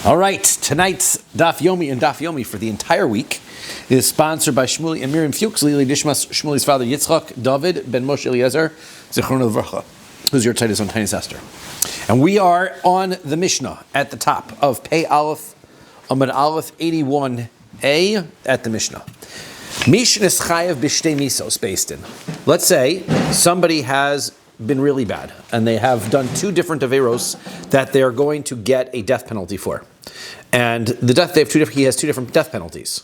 All right, tonight's Daf Yomi and Daf Yomi for the entire week is sponsored by Shmuley and Miriam Fuchs, Lili Dishmas, Shmuley's father Yitzchak, David, Ben Moshe Eliezer, Zichron Levracha, who's your tightest on Tiny Sester. And we are on the Mishnah at the top of Pei Aleph, Amud Aleph 81a at the Mishnah. Mishnah is chayav b'shtei misos based in. Let's say somebody has been really bad and they have done two different averos that they are going to get a death penalty for. And he has two different death penalties.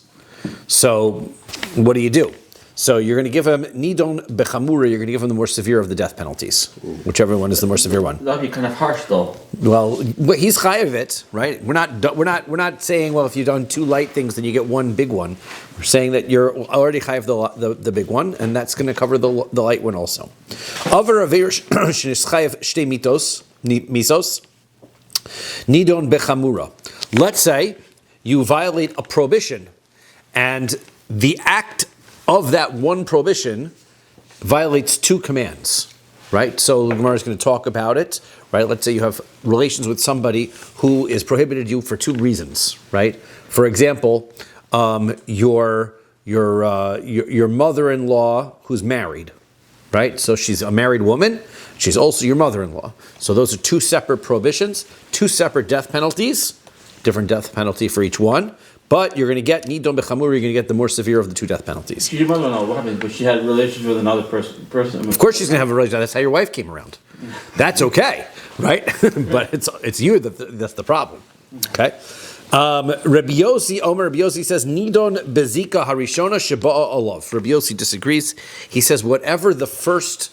So what do? So you're going to give him nidon bechamura. You're going to give him the more severe of the death penalties, whichever one is the more severe one. That'd be kind of harsh, though. Well, he's chayav it, right? We're not saying, well, if you've done two light things, then you get one big one. We're saying that you're already chayav the big one, and that's going to cover the light one also. Avar aver chayav shtei misos nidon bechamura. Let's say you violate a prohibition, and the act of that one prohibition violates two commands, right? So the Gemara is going to talk about it, right? Let's say you have relations with somebody who is prohibited you for two reasons, right? For example, your mother-in-law who's married, right? So she's a married woman. She's also your mother-in-law. So those are two separate prohibitions, two separate death penalties, different death penalty for each one. But you're going to get nidon bechamur. You're going to get the more severe of the two death penalties. She's your mother-in-law. What happened? But she had relations with another person. Of course, she's going to have a relationship. That's how your wife came around. That's okay, right? But it's you that's the problem. Okay. Rabbi Yossi says nidon bezika harishona sheba'a olav. Rabbi Yossi disagrees. He says whatever the first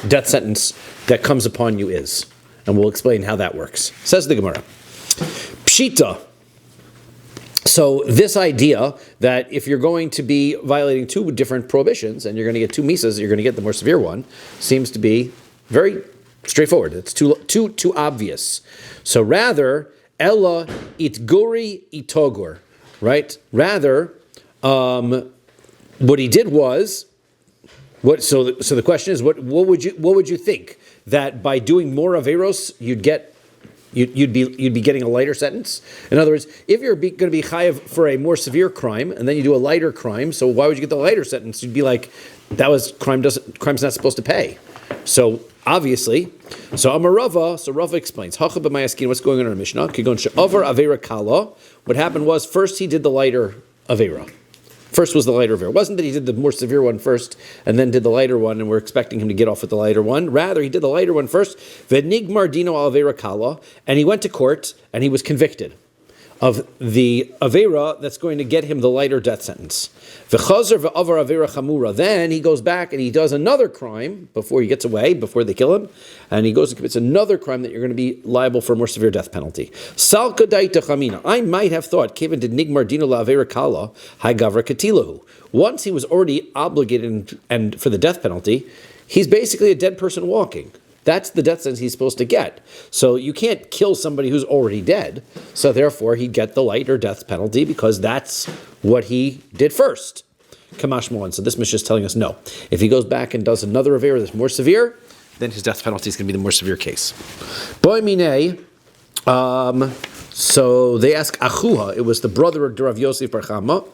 death sentence that comes upon you is, and we'll explain how that works. Says the Gemara. Pshita. So this idea that if you're going to be violating two different prohibitions and you're going to get two misas, you're going to get the more severe one, seems to be very straightforward. It's too obvious. So rather, ella itguri itogor, right? Rather, what he did was what. So the question is, what would you think that by doing more averos you'd be getting a lighter sentence? In other words, if you're going to be chayav for a more severe crime and then you do a lighter crime, so why would you get the lighter sentence? You'd be like, crime's not supposed to pay. So obviously, Rava explains, what's going on in our Mishnah? What happened was first he did the lighter avera. First was the lighter avera. It wasn't that he did the more severe one first and then did the lighter one and we're expecting him to get off with the lighter one. Rather, he did the lighter one first, v'nigmar dino al avera kala, and he went to court and he was convicted of the avera that's going to get him the lighter death sentence. V'chazer v'avar avera chamura. Then he goes back and he does another crime before he gets away, before they kill him, and he goes and commits another crime that you're going to be liable for a more severe death penalty. Sal kadaita chamina. I might have thought, Kevin did nigmar dino la avera kala, hai gavra katilahu. Once he was already obligated and for the death penalty, he's basically a dead person walking. That's the death sentence he's supposed to get. So you can't kill somebody who's already dead. So therefore, he'd get the lighter death penalty because that's what he did first. Kamash Moan. So this Mishnah is telling us no. If he goes back and does another avera that's more severe, then his death penalty is going to be the more severe case. Boy mine. So they ask Achuha. It was the brother of Rav Yosef Bar Chama.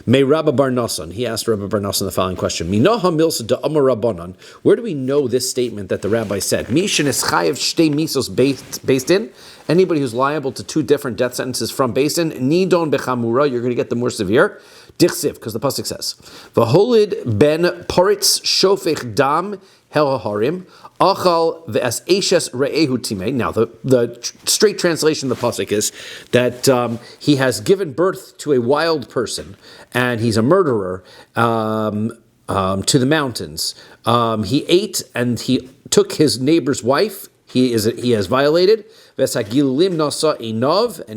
May Rabbi Bar Nassan. He asked Rabbi Bar Nassan the following question: Minaha milsa da Amar Rabbanan. Where do we know this statement that the rabbi said? Mishin is chayav shtei misos based in. Anybody who's liable to two different death sentences from based in nidon bechamura. You're going to get the more severe. Dichsiv, because the pasuk says v'holid ben paritz shofech dam hel harim achal ve'as eshes re'ehu timei. Now the straight translation of the pasuk is that he has given birth to a wild person and he's a murderer to the mountains. He ate and he took his neighbor's wife. He has violated. And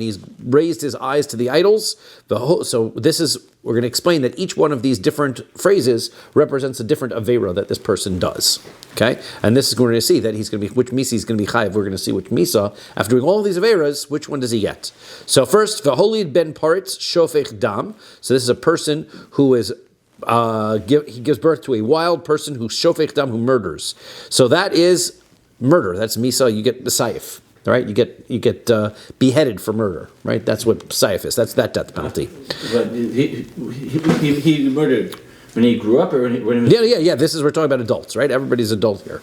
he's raised his eyes to the idols. So we're going to explain that each one of these different phrases represents a different avera that this person does. Okay, and this is going to see that he's going to be which misa he's going to be chayav. We're going to see which misa after doing all these averas, which one does he get? So first, v'holid ben paritz shofech dam. So this is a person who is he gives birth to a wild person who shofech dam, who murders. So that is murder. That's misa. You get the saif. right? You get beheaded for murder, right? That's what psiaf is. That's that death penalty. But he murdered when he grew up, or when he was... Yeah. This is, we're talking about adults, right? Everybody's adult here,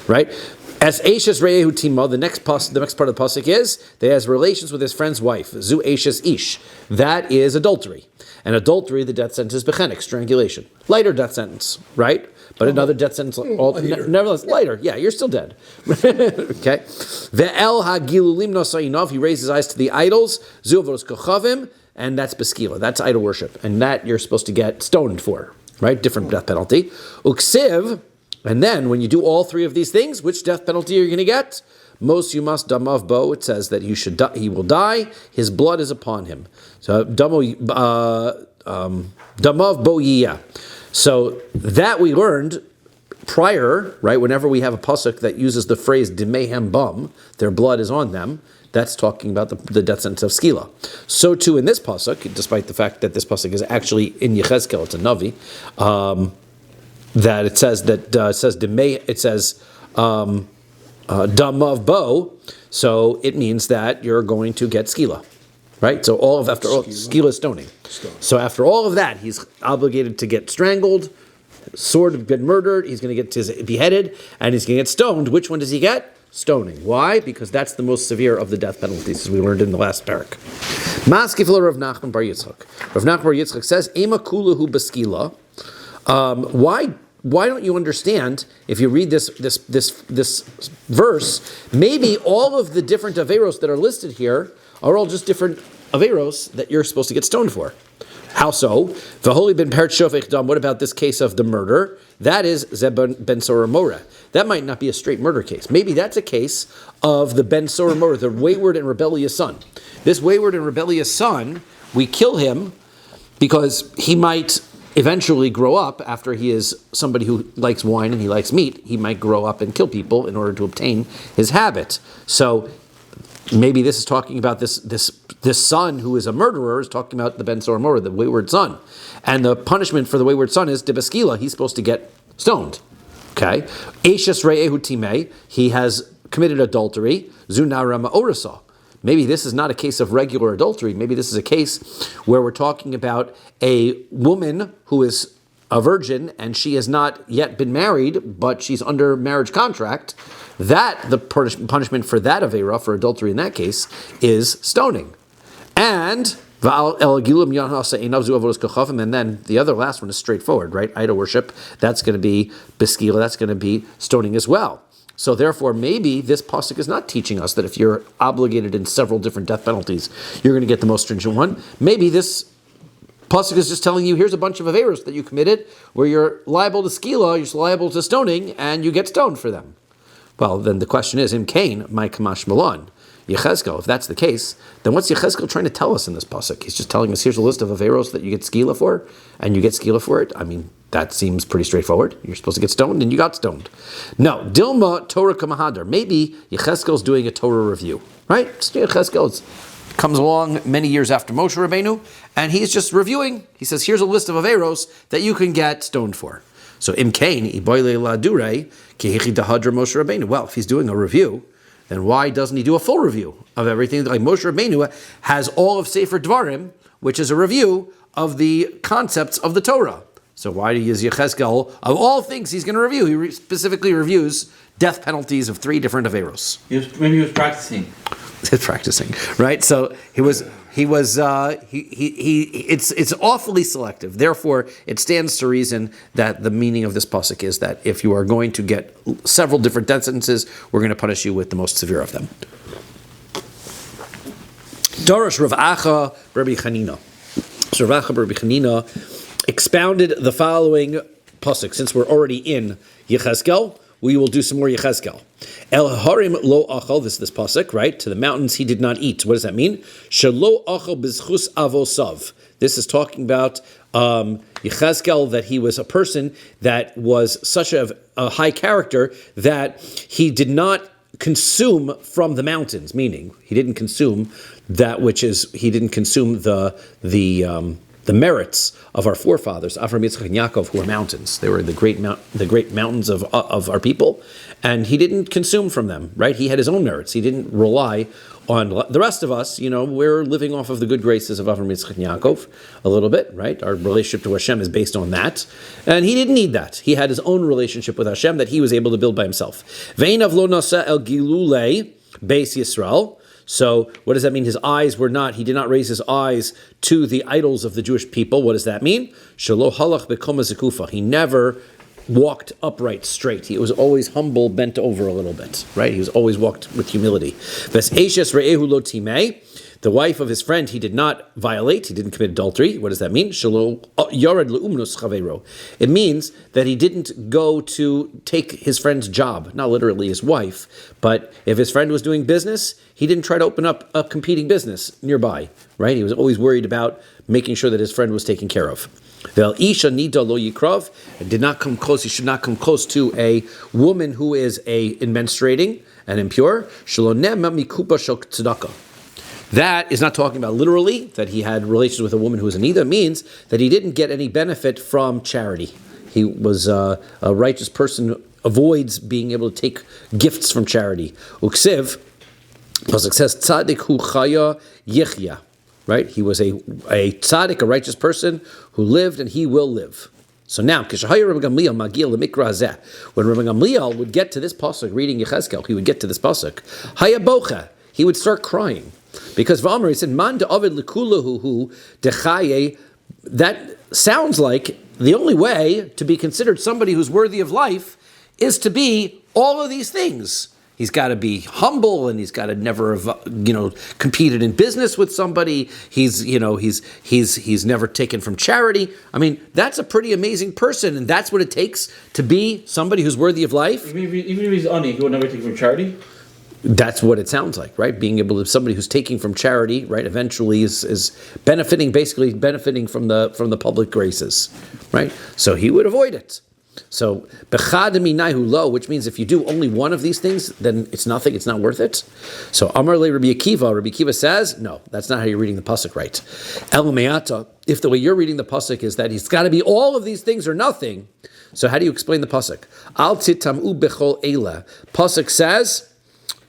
right? As Eishes Reyehu Tima, the next part of the pasuk is that he has relations with his friend's wife. Zu Eishes Ish. That is adultery. And adultery, the death sentence is bechenik, strangulation. Lighter death sentence, right? But another death sentence, nevertheless, lighter. Yeah, you're still dead. Okay. Ve'el hagilulim nosayinov, he raised his eyes to the idols. Zu avos kochavim, and that's beskila. That's idol worship. And that you're supposed to get stoned for, right? Different death penalty. Uksiv, and then when you do all three of these things, which death penalty are you going to get? Mos yumas damav bo. It says that he will die. His blood is upon him. So damav bo yiyah. So that we learned prior, right? Whenever we have a pasuk that uses the phrase dimehem bum, their blood is on them. That's talking about the death sentence of skila. So too in this pasuk, despite the fact that this pasuk is actually in Yechezkel, it's a navi. That it says damav bo, so it means that you're going to get skila, right? So skila stoning. So after all of that, he's obligated to get strangled, sword been murdered, he's going to get beheaded, and he's going to get stoned. Which one does he get? Stoning. Why? Because that's the most severe of the death penalties, as we learned in the last parak. Maskifla Rav Nachman bar Yitzchak. Rav Nachman bar Yitzchak says, Ema kuluhu beskila. Why don't you understand, if you read this verse, maybe all of the different averos that are listed here are all just different averos that you're supposed to get stoned for. How so? V'holi ben peret shofech dam. What about this case of the murder? That is zeben ben sorah moreh. That might not be a straight murder case. Maybe that's a case of the ben sorah moreh, the wayward and rebellious son. This wayward and rebellious son, we kill him because he might eventually grow up, after he is somebody who likes wine and he likes meat, he might grow up and kill people in order to obtain his habit. So maybe this is talking about this son who is a murderer, is talking about the ben sorah moreh, the wayward son. And the punishment for the wayward son is debeskila, he's supposed to get stoned. Okay? Eishes re'ehu timei, he has committed adultery, zunara ma'orasa. Maybe this is not a case of regular adultery. Maybe this is a case where we're talking about a woman who is a virgin and she has not yet been married, but she's under marriage contract. That, the punishment for that avera, for adultery in that case, is stoning. And then the other last one is straightforward, right? Idol worship, that's going to be beskila, that's going to be stoning as well. So therefore, maybe this pasuk is not teaching us that if you're obligated in several different death penalties, you're going to get the most stringent one. Maybe this pasuk is just telling you, here's a bunch of averos that you committed where you're liable to skila, you're liable to stoning, and you get stoned for them. Well, then the question is, Im Kain, my kamash malon, Yechezkel. If that's the case, then what's Yechezkel trying to tell us in this pasuk? He's just telling us, here's a list of averos that you get skila for, and you get skila for it. I mean, that seems pretty straightforward. You're supposed to get stoned, and you got stoned. No, Dilma Torah Kamahadar. Maybe Yechezkel's doing a Torah review, right? Yechezkel comes along many years after Moshe Rabbeinu, and he's just reviewing. He says, here's a list of averos that you can get stoned for. So Im Kain, Iboyle Ladure, Kehichi Dahadra Moshe Rabbeinu. Well, if he's doing a review, then why doesn't he do a full review of everything? Like Moshe Rabbeinu has all of Sefer Dvarim, which is a review of the concepts of the Torah. So why do you use Yechezkel? Of all things he's going to review, he specifically reviews death penalties of 3 different averos. Maybe he was practicing. He's practicing, right? So it's awfully selective. Therefore, it stands to reason that the meaning of this pasuk is that if you are going to get several different death sentences, we're going to punish you with the most severe of them. Darash Rav Acha Rabbi Chanina. So Rav Acha Rabbi Chanina expounded the following pasuk. Since we're already in Yechezkel, we will do some more Yechezkel. El harim lo achal, this pasuk, right? To the mountains he did not eat. What does that mean? Shelo achal bizchus avosav. This is talking about Yechezkel, that he was a person that was such a high character that he did not consume from the mountains, meaning he didn't consume that which is, he didn't consume the the merits of our forefathers, Avram, Yitzchak, and Yaakov, who were mountains. They were the great mountains of our people, and he didn't consume from them, right? He had his own merits. He didn't rely on the rest of us. We're living off of the good graces of Avram, Yitzchak, and Yaakov a little bit, right? Our relationship to Hashem is based on that, and he didn't need that. He had his own relationship with Hashem that he was able to build by himself. Ve'inav lo nasa el gilulei beis Yisrael. So what does that mean? He did not raise his eyes to the idols of the Jewish people. What does that mean? Shelo halach bekoma zekufa. He never walked upright straight. He was always humble, bent over a little bit, right? He was always walked with humility. Ves eishes re'ehu lo timei. The wife of his friend he did not violate. He didn't commit adultery. What does that mean? Shelo yared leumnus chavero. It means that he didn't go to take his friend's job, not literally his wife, but if his friend was doing business, he didn't try to open up a competing business nearby, right? He was always worried about making sure that his friend was taken care of. Vel isha nida lo yikrav. Did not come close. He should not come close to a woman who is menstruating and impure. Shelo nema mikupa shel tzedakah. That is not talking about literally that he had relations with a woman who was a nida. It means that he didn't get any benefit from charity. He was a righteous person, avoids being able to take gifts from charity. Uksiv, Pasuk says, tzaddik hu chaya yichya. Right? He was a tzaddik, a righteous person who lived and he will live. So now, when Rabbi Gamliel would get to this pasuk, reading Yechezkel, he would get to this pasuk. Haya bocha. He would start crying. Because V'amar, he said, Man da'avid l'kulahu dechaye. That sounds like the only way to be considered somebody who's worthy of life is to be all of these things. He's got to be humble, and he's got to never have, competed in business with somebody. He's never taken from charity. I mean, that's a pretty amazing person, and that's what it takes to be somebody who's worthy of life. Even if he's ani, he will never take from charity. That's what it sounds like, right? Being able to, somebody who's taking from charity, right, eventually is benefiting from the public graces, right? So he would avoid it. So bechad minahu lo, which means if you do only one of these things, then it's nothing, it's not worth it. So Amar le Rabbi Akiva says, no, that's not how you're reading the pasuk right. El me'ata, if the way you're reading the pasuk is that he's got to be all of these things or nothing, so how do you explain the pasuk? Al titamu bechol eila. Pasuk says,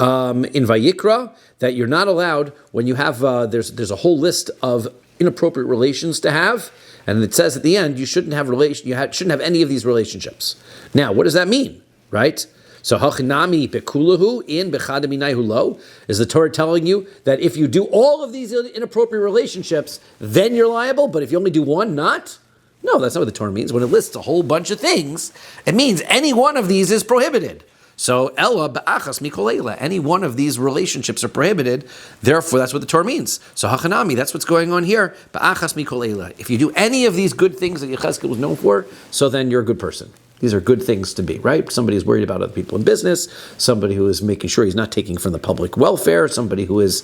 in Vayikra, that you're not allowed when you have there's a whole list of inappropriate relations to have, and it says at the end you shouldn't have shouldn't have any of these relationships. Now, what does that mean, right? So hachinami bekulahu in bechadaminayhu lo, is the Torah telling you that if you do all of these inappropriate relationships, then you're liable, but if you only do one, not? No, that's not what the Torah means. When it lists a whole bunch of things, it means any one of these is prohibited. So ella ba'achas mikoleila, any one of these relationships are prohibited. Therefore, that's what the Torah means. So hachanami, that's what's going on here. Ba'achas mikoleila. If you do any of these good things that Yechezkel was known for, so then you're a good person. These are good things to be, right? Somebody who's worried about other people in business, somebody who is making sure he's not taking from the public welfare, somebody who is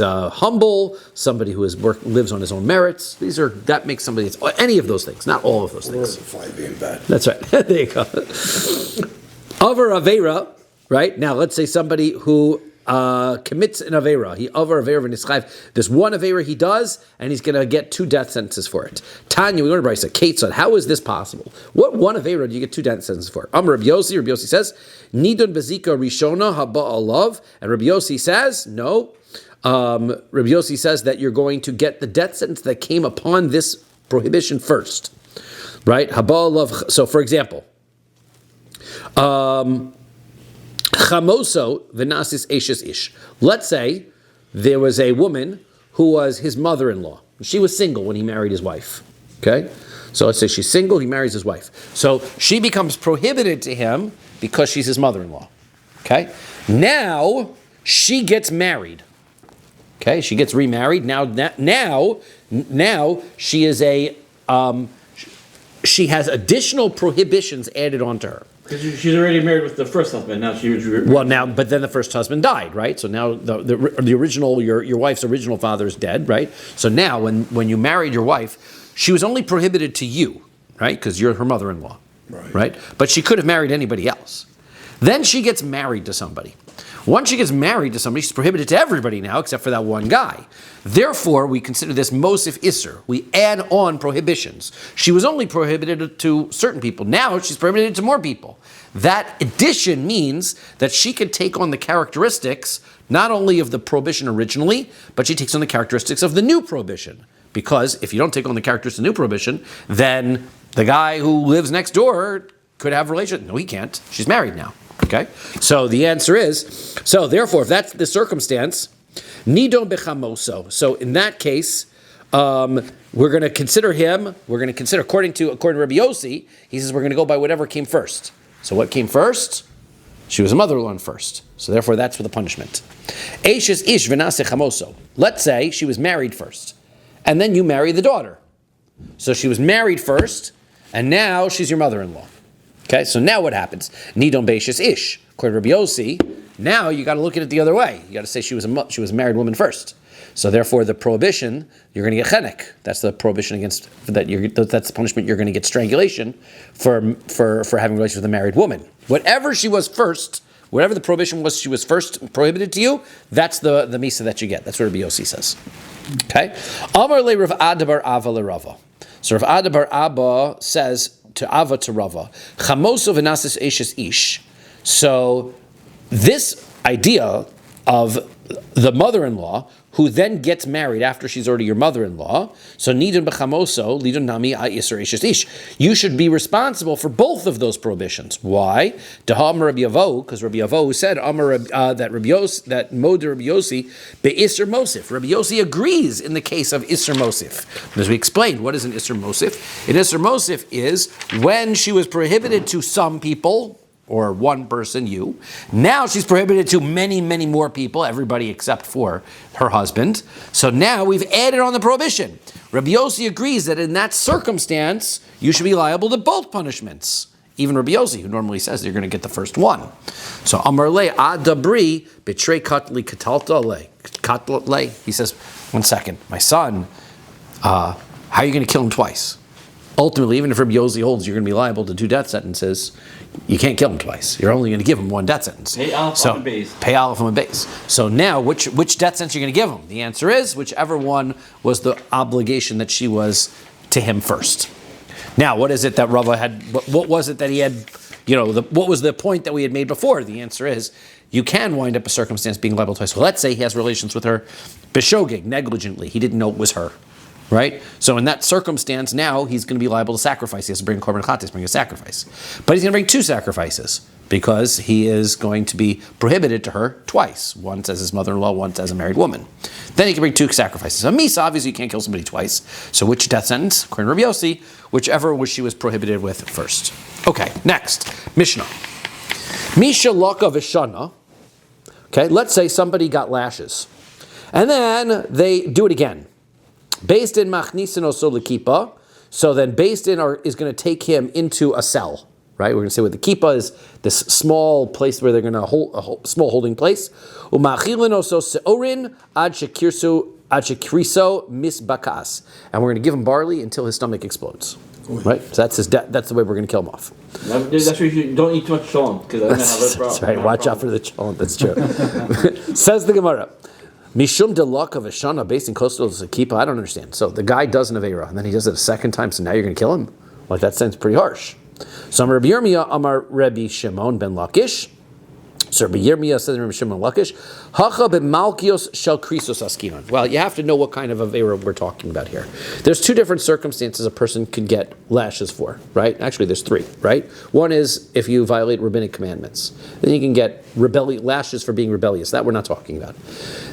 humble, somebody who lives on his own merits. That makes somebody, any of those things, not all of those things. Fine being bad. That's right. There you go. Avar Avera, right? Now, let's say somebody who commits an Avera. He Avar Avera v'nischayv. There's one Avera he does, and he's going to get 2 death sentences for it. Tanya, we learned by Ketzad. How is this possible? What one Avera do you get 2 death sentences for? Rabbi Yossi says, Nidon bezika rishona haba alav. And Rabbi Yossi says, no. Rabbi Yossi says that you're going to get the death sentence that came upon this prohibition first. Right? Haba alav. So, for example, chamoso v'nasis eshes ish. Let's say there was a woman who was his mother-in-law. She was single when he married his wife. Okay? So let's say she's single, he marries his wife. So she becomes prohibited to him because she's his mother-in-law. Okay? Now she gets married. Okay? She gets remarried. Now she is she has additional prohibitions added onto her. Because she's already married with the first husband. Now but then the first husband died, right? So now the original, your wife's original father is dead, right? So now when you married your wife, she was only prohibited to you, right? Because you're her mother-in-law, right? But she could have married anybody else. Then she gets married to somebody. Once she gets married to somebody, she's prohibited to everybody now, except for that one guy. Therefore, we consider this Mosif Isser. We add on prohibitions. She was only prohibited to certain people. Now she's prohibited to more people. That addition means that she could take on the characteristics not only of the prohibition originally, but she takes on the characteristics of the new prohibition. Because if you don't take on the characteristics of the new prohibition, then the guy who lives next door could have relations. No, he can't. She's married now. Okay? So the answer is, so therefore, if that's the circumstance, nidon bechamoso. So in that case, we're going to consider according to Rabbi Yossi, he says we're going to go by whatever came first. So what came first? She was a mother-in-law first. So therefore, that's for the punishment. Eishes ish v'nase chamoso. Let's say she was married first, and then you marry the daughter. So she was married first, and now she's your mother-in-law. Okay, so now what happens? Nidon beishes ish. According to Rabbi Yossi, now you got to look at it the other way. You got to say she was a married woman first. So therefore, the prohibition, you're going to get chenek. That's the prohibition against that. That's the punishment. You're going to get strangulation for having relations with a married woman. Whatever she was first, whatever the prohibition was, she was first prohibited to you. That's the misa that you get. That's what Rabbi Yossi says. Okay. Amar le Rav Ada bar Ava le Rava. So Rav Ada bar Abba says to Ava to Rava, chamoso v'nasis eshes ish. So this idea of the mother-in-law who then gets married after she's already your mother-in-law, so nidon b'chamoso, lidon nami ha'isur eshes ish. You should be responsible for both of those prohibitions. Why? Deham Rabbi Yavo, because Rabbi Yavo said that Moder Rabbi Yossi be'isur mosif. Rabbi Yossi agrees in the case of isur mosif. As we explained, what is an isur mosif? An isur mosif is when she was prohibited to some people, or one person, you. Now she's prohibited to many, many more people, everybody except for her husband. So now we've added on the prohibition. Rabbi Yossi agrees that in that circumstance, you should be liable to both punishments. Even Rabbi Yossi, who normally says you're going to get the first one. So Amar le adabri betrei katli katalta le. Katla. He says, 1 second, my son, how are you going to kill him twice? Ultimately, even if Rabbi Yossi holds you're going to be liable to 2 death sentences, you can't kill him twice. You're only going to give him 1 death sentence. Pay Aleph on the base. Pay Aleph on the base. So now, which death sentence are you going to give him? The answer is whichever one was the obligation that she was to him first. Now, what is it that Rava had? What was it that he had? What was the point that we had made before? The answer is you can wind up a circumstance being liable twice. Well, let's say he has relations with her beshogeg, negligently. He didn't know it was her. Right? So in that circumstance, now he's going to be liable to sacrifice. He has to bring korban chatas, bring a sacrifice. But he's going to bring 2 sacrifices because he is going to be prohibited to her twice. Once as his mother-in-law, once as a married woman. Then he can bring 2 sacrifices. So Misa, obviously you can't kill somebody twice. So which death sentence? According to Rabbi Yossi, whichever she was prohibited with first. Okay, next. Mishnah. Misha laka v'shana. Okay, let's say somebody got lashes. And then they do it again. Based in machnisin oso l'kipa, so then based in is going to take him into a cell, right? We're going to say what the kippah is, this small place where they're going to hold a small holding place. Umachilin oso seorin ad shekriso misbakas, and we're going to give him barley until his stomach explodes, right? So that's that's the way we're going to kill him off. That's why you don't eat too much cholent, because that's right. Watch out for the cholent. That's true. Says the Gemara. Mishum de luck of a shana based in coastal Zakipa. I don't understand. So the guy does an Aveira, and then he does it a second time, so now you're going to kill him? Like, that sounds pretty harsh. So Amar Rabbi Yirmiyah, Amar Rabbi Shimon ben Lakish. So Rabbi Yirmiyah says to Rabbi Shimon ben Lakish, Hacha b'malkios shel krisos askinon. Well, you have to know what kind of Aveira we're talking about here. There's 2 different circumstances a person could get lashes for, right? Actually, there's 3, right? One is if you violate rabbinic commandments. Then you can get lashes for being rebellious. That we're not talking about.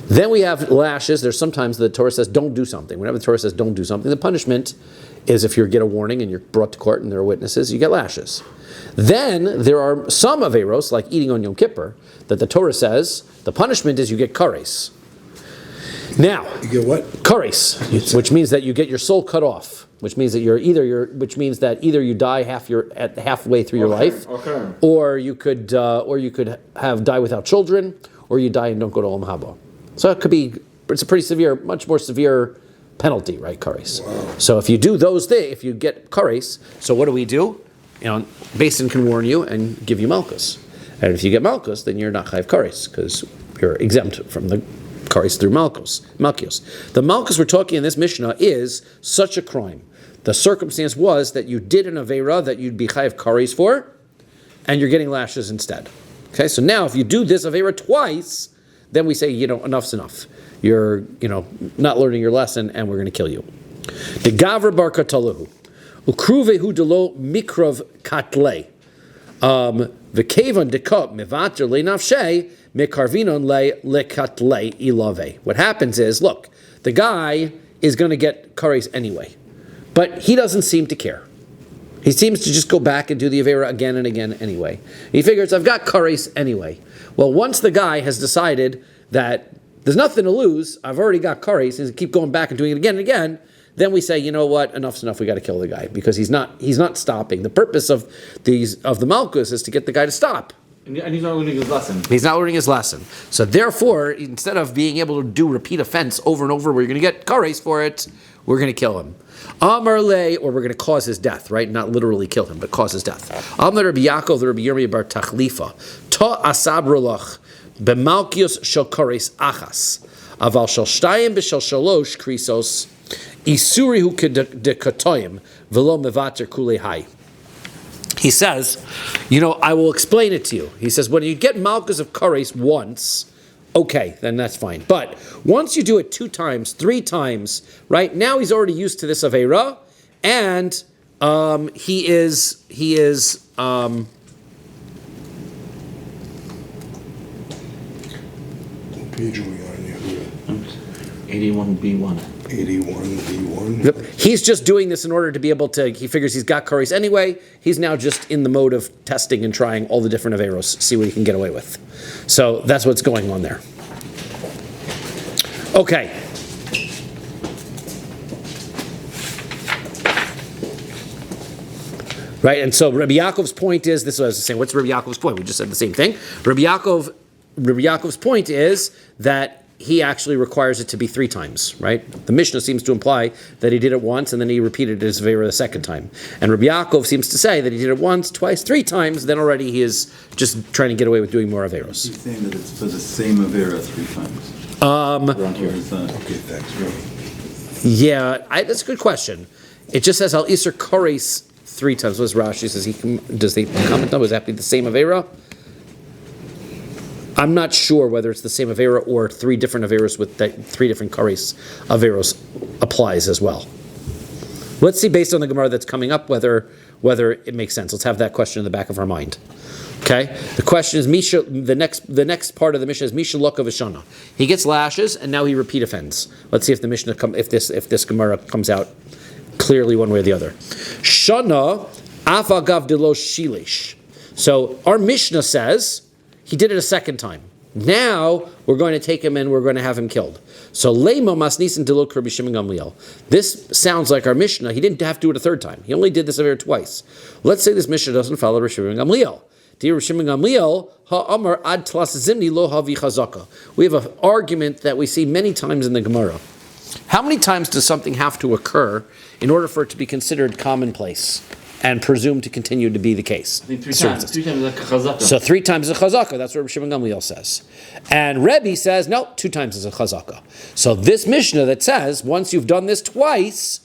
Then we have lashes. There's sometimes the Torah says don't do something. Whenever the Torah says don't do something, the punishment is if you get a warning and you're brought to court and there are witnesses, you get lashes. Then there are some Averos, like eating on Yom Kippur, that the Torah says the punishment is you get kares. Now, you get what? Kares, which means that you get your soul cut off, which means that either you die halfway through your life, or you could die without children, or you die and don't go to Olam Haba. So it's a pretty severe, much more severe penalty, right, kares? Wow. So if you do those things, if you get kares, so what do? Basin can warn you and give you malchus. And if you get Malchus, then you're not chayav kares, because you're exempt from the kares through Malchus. The Malchus we're talking in this Mishnah is such a crime. The circumstance was that you did an Aveira that you'd be chayav kares for, and you're getting lashes instead. Okay, so now if you do this Aveira twice, then we say, enough's enough. You're, not learning your lesson, and we're going to kill you. The Gavra bar Kataluhu, Ukruvehu delo mikrav katle, V'kevan dekot mevater le nafshe mekarvinon le katle ilave. What happens is, look, the guy is going to get kares anyway, but he doesn't seem to care. He seems to just go back and do the Aveira again and again anyway. He figures, I've got kares anyway. Well, once the guy has decided that there's nothing to lose, I've already got kares, and keep going back and doing it again and again, then we say, you know what, enough's enough, we got to kill the guy, because he's not stopping. The purpose of the Malchus is to get the guy to stop. And he's not learning his lesson. He's not learning his lesson. So therefore, instead of being able to do repeat offense over and over, we're going to get kares for it, we're going to kill him. Amar le, or we're going to cause his death, right? Not literally kill him, but cause his death. Amar Rabbi Yaakov, the Rabbi Yirmiyah bar Tachlifa, ta asabrulach b'malkius shel kares achas, aval shel shtayim b'shel shalosh krisos, isuri hu kedekatoyim v'lo mevater kulei hai. He says, I will explain it to you. He says, when you get malchus of kares once, okay, then that's fine. But once you do it 2 times, 3 times, right, now he's already used to this Aveira, and he is What page are we on here? 81b1. 81B1. Yep. He's just doing this in order to be able to, he figures he's got kares anyway, he's now just in the mode of testing and trying all the different Aveiros, see what he can get away with. So that's what's going on there. Okay. Right, and so Rabbi Yaakov's point is, this is what I was saying, what's Rabbi Yaakov's point? We just said the same thing. Rabbi Yaakov's point is that he actually requires it to be 3 times, right? The Mishnah seems to imply that he did it once and then he repeated his Aveira the second time. And Rabbi Yaakov seems to say that he did it once, twice, 3 times, then already he is just trying to get away with doing more Aveiros. He's saying that it's for the same Aveira 3 times. Around here. Okay, thanks, Rob. Yeah, that's a good question. It just says Al Isser Kares 3 times. What does Rashi says? Does he comment on? Was that be the same Aveira? I'm not sure whether it's the same Aveira or 3 different Aveiros with 3 different Kares Aveiros applies as well. Let's see, based on the Gemara that's coming up, whether it makes sense. Let's have that question in the back of our mind. Okay, the question is Misha. The next part of the Mishnah is Misha Loka Vishana. He gets lashes and now he repeat offends. Let's see if the Mishnah if this Gemara comes out clearly one way or the other. Shana afagav delo shilish. So our Mishnah says he did it a second time. Now we're going to take him and we're going to have him killed. So leimo masnisin delo Rabbi Shimon Gamliel. This sounds like our Mishnah. He didn't have to do it a third time. He only did this over twice. Let's say this Mishnah doesn't follow Rabbi Shimon Gamliel. Dear Rabbi Shimon Gamliel, ha'amar ad tlas zimni lo havi chazaka. We have an argument that we see many times in the Gemara. How many times does something have to occur in order for it to be considered commonplace and presumed to continue to be the case? I think 3 times. 3 times like a chazaka. So 3 times is a chazaka. That's what Rabbi Shimon Gamliel says. And Rebbe says, no, 2 times is a chazaka. So this Mishnah that says, once you've done this twice,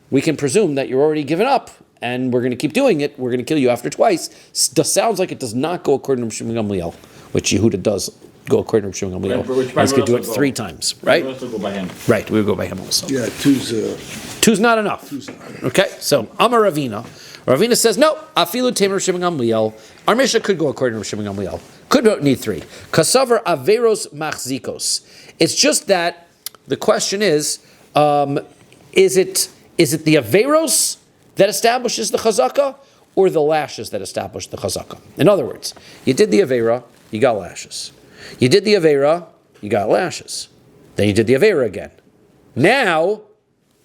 we can presume that you're already given up and we're going to keep doing it. We're going to kill you after twice. Sounds like it does not go according to Rabbi Shimon Gamliel, which Yehuda does go according to Rabbi Shimon Gamliel. Let's do it 3 times, right? We also go by him. Right, we would go by him also. Yeah, 2's not enough. Okay, so Amar Ravina. Ravina says, no, afilu temer Shimon Gamliel. Our Mishnah could go according to Shimon Gamliel. Could need 3. Kasavar averos machzikos. It's just that the question is it the averos that establishes the chazaka or the lashes that establish the chazaka? In other words, you did the avera, you got lashes. You did the avera, you got lashes. Then you did the avera again. Now,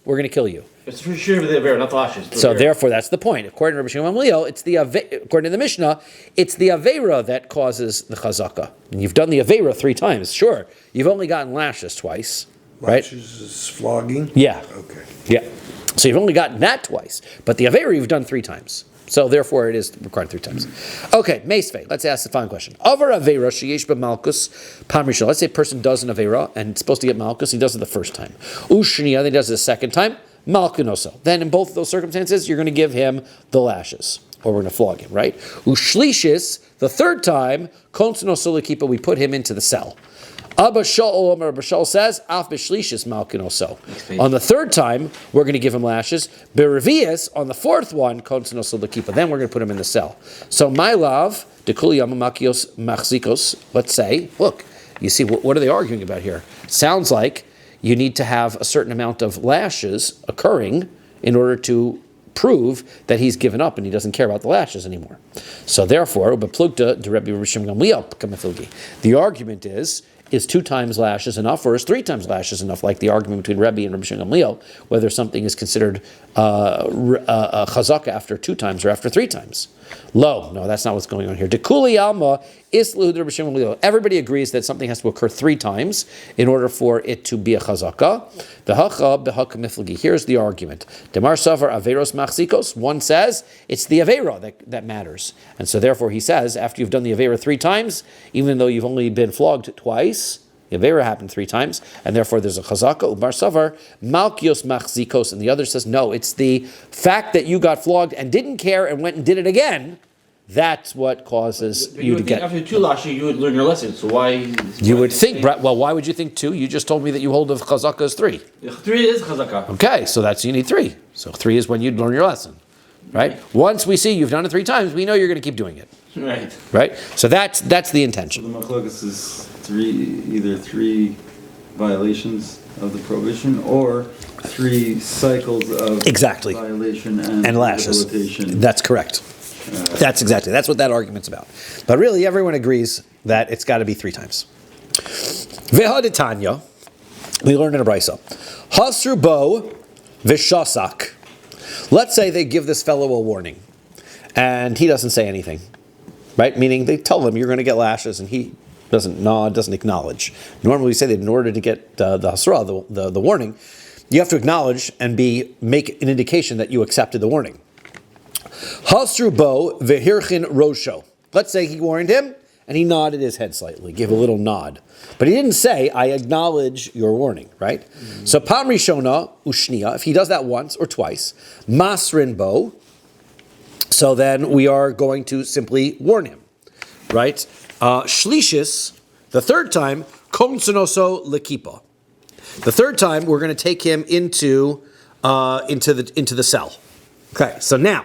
we're going to kill you. It's for sure the Avera, not the lashes. So therefore, that's the point. According to Rabbi Shimon Gamliel, according to the Mishnah, it's the Avera that causes the Chazaka. And you've done the Avera 3 times, sure. You've only gotten lashes twice, right? Lashes is flogging? Yeah. Okay. Yeah. So you've only gotten that twice. But the Avera you've done 3 times. So therefore, it is required 3 times. Okay, Meisvei. Let's ask the following question. Avar Avera sheyesh b'malkus pam rishon. Let's say a person does an Avera and it's supposed to get malkus. He does it the first time. Ushniya, then he does it the second time. Malkunoso. Then in both of those circumstances, you're going to give him the lashes, or we're going to flog him, right? Ushlishis, the third time, konsunoso lekipa, we put him into the cell. Abba Shaul says, Af b'shlishis malkunoso. On the third time, we're going to give him lashes. Berevius, on the fourth one, konsunoso lekipa. Then we're going to put him in the cell. So my love, dekuli yamamakios machzikos. Let's say, look, you see, what are they arguing about here? Sounds like you need to have a certain amount of lashes occurring in order to prove that he's given up and he doesn't care about the lashes anymore. So therefore, the argument is 2 times lashes enough, or is 3 times lashes enough, like the argument between Rabbi and Rabbi Shimon Gamliel, whether something is considered a chazaka after 2 times or after 3 times. No, that's not what's going on here. Dekuli alma islu Rabbi Shimon Gamliel. Everybody agrees that something has to occur 3 times in order for it to be a chazaka. V'hacha b'haka miflagi. Here's the argument. Demar savar averos machzikos. One says it's the avera that matters, and so therefore he says after you've done the avera 3 times, even though you've only been flogged twice, the avera happened 3 times, and therefore there's a chazaka. Umar savar malkios machzikos, and the other says no, it's the fact that you got flogged and didn't care and went and did it again. That's what causes you to get. After 2 lashes, you would learn your lesson. So why? You would think, well, why would you think 2? You just told me that you hold of chazaka as 3. 3 is chazaka. Okay, so you need 3. So 3 is when you'd learn your lesson, right? Once we see you've done it 3 times, we know you're going to keep doing it. Right. So that's the intention. The machlokas is either 3 violations of the prohibition or 3 cycles of exactly violation and lashes. That's correct. That's what that argument's about. But really, everyone agrees that it's got to be 3 times. Vehaditanya, we learned in a brisa. Hasru bo vishasak. Let's say they give this fellow a warning, and he doesn't say anything, right? Meaning they tell him you're going to get lashes, and he doesn't nod, doesn't acknowledge. Normally we say that in order to get the hasra, the warning, you have to acknowledge and make an indication that you accepted the warning. Hasru bo vehirchin rosho. Let's say he warned him and he nodded his head slightly, gave a little nod. But he didn't say, I acknowledge your warning, right? Mm-hmm. So pam rishona ushniya, if he does that once or twice, masrin bo, so then we are going to simply warn him, right? Shlishis, the third time, konsunoso lekipa. The third time, we're going to take him into the cell. Okay, so now,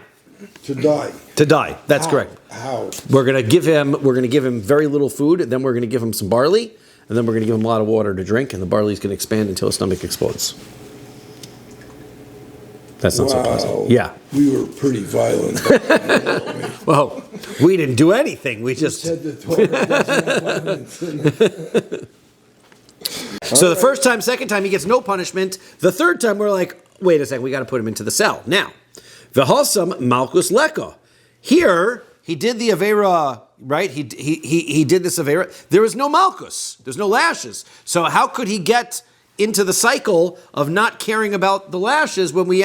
To die. That's correct. How? We're going to give him very little food, and then we're going to give him some barley, and then we're going to give him a lot of water to drink, and the barley is going to expand until his stomach explodes. That's not so pleasant. Yeah. We were pretty violent. Well, we didn't do anything. We just said the Torah doesn't have violence in it. So the first time, second time, he gets no punishment. The third time, we're like, wait a second, we got to put him into the cell. Now, v'hasam malchus leka. Here, he did the avera, right? He did this avera. There was no malchus. There's no lashes. So how could he get into the cycle of not caring about the lashes when he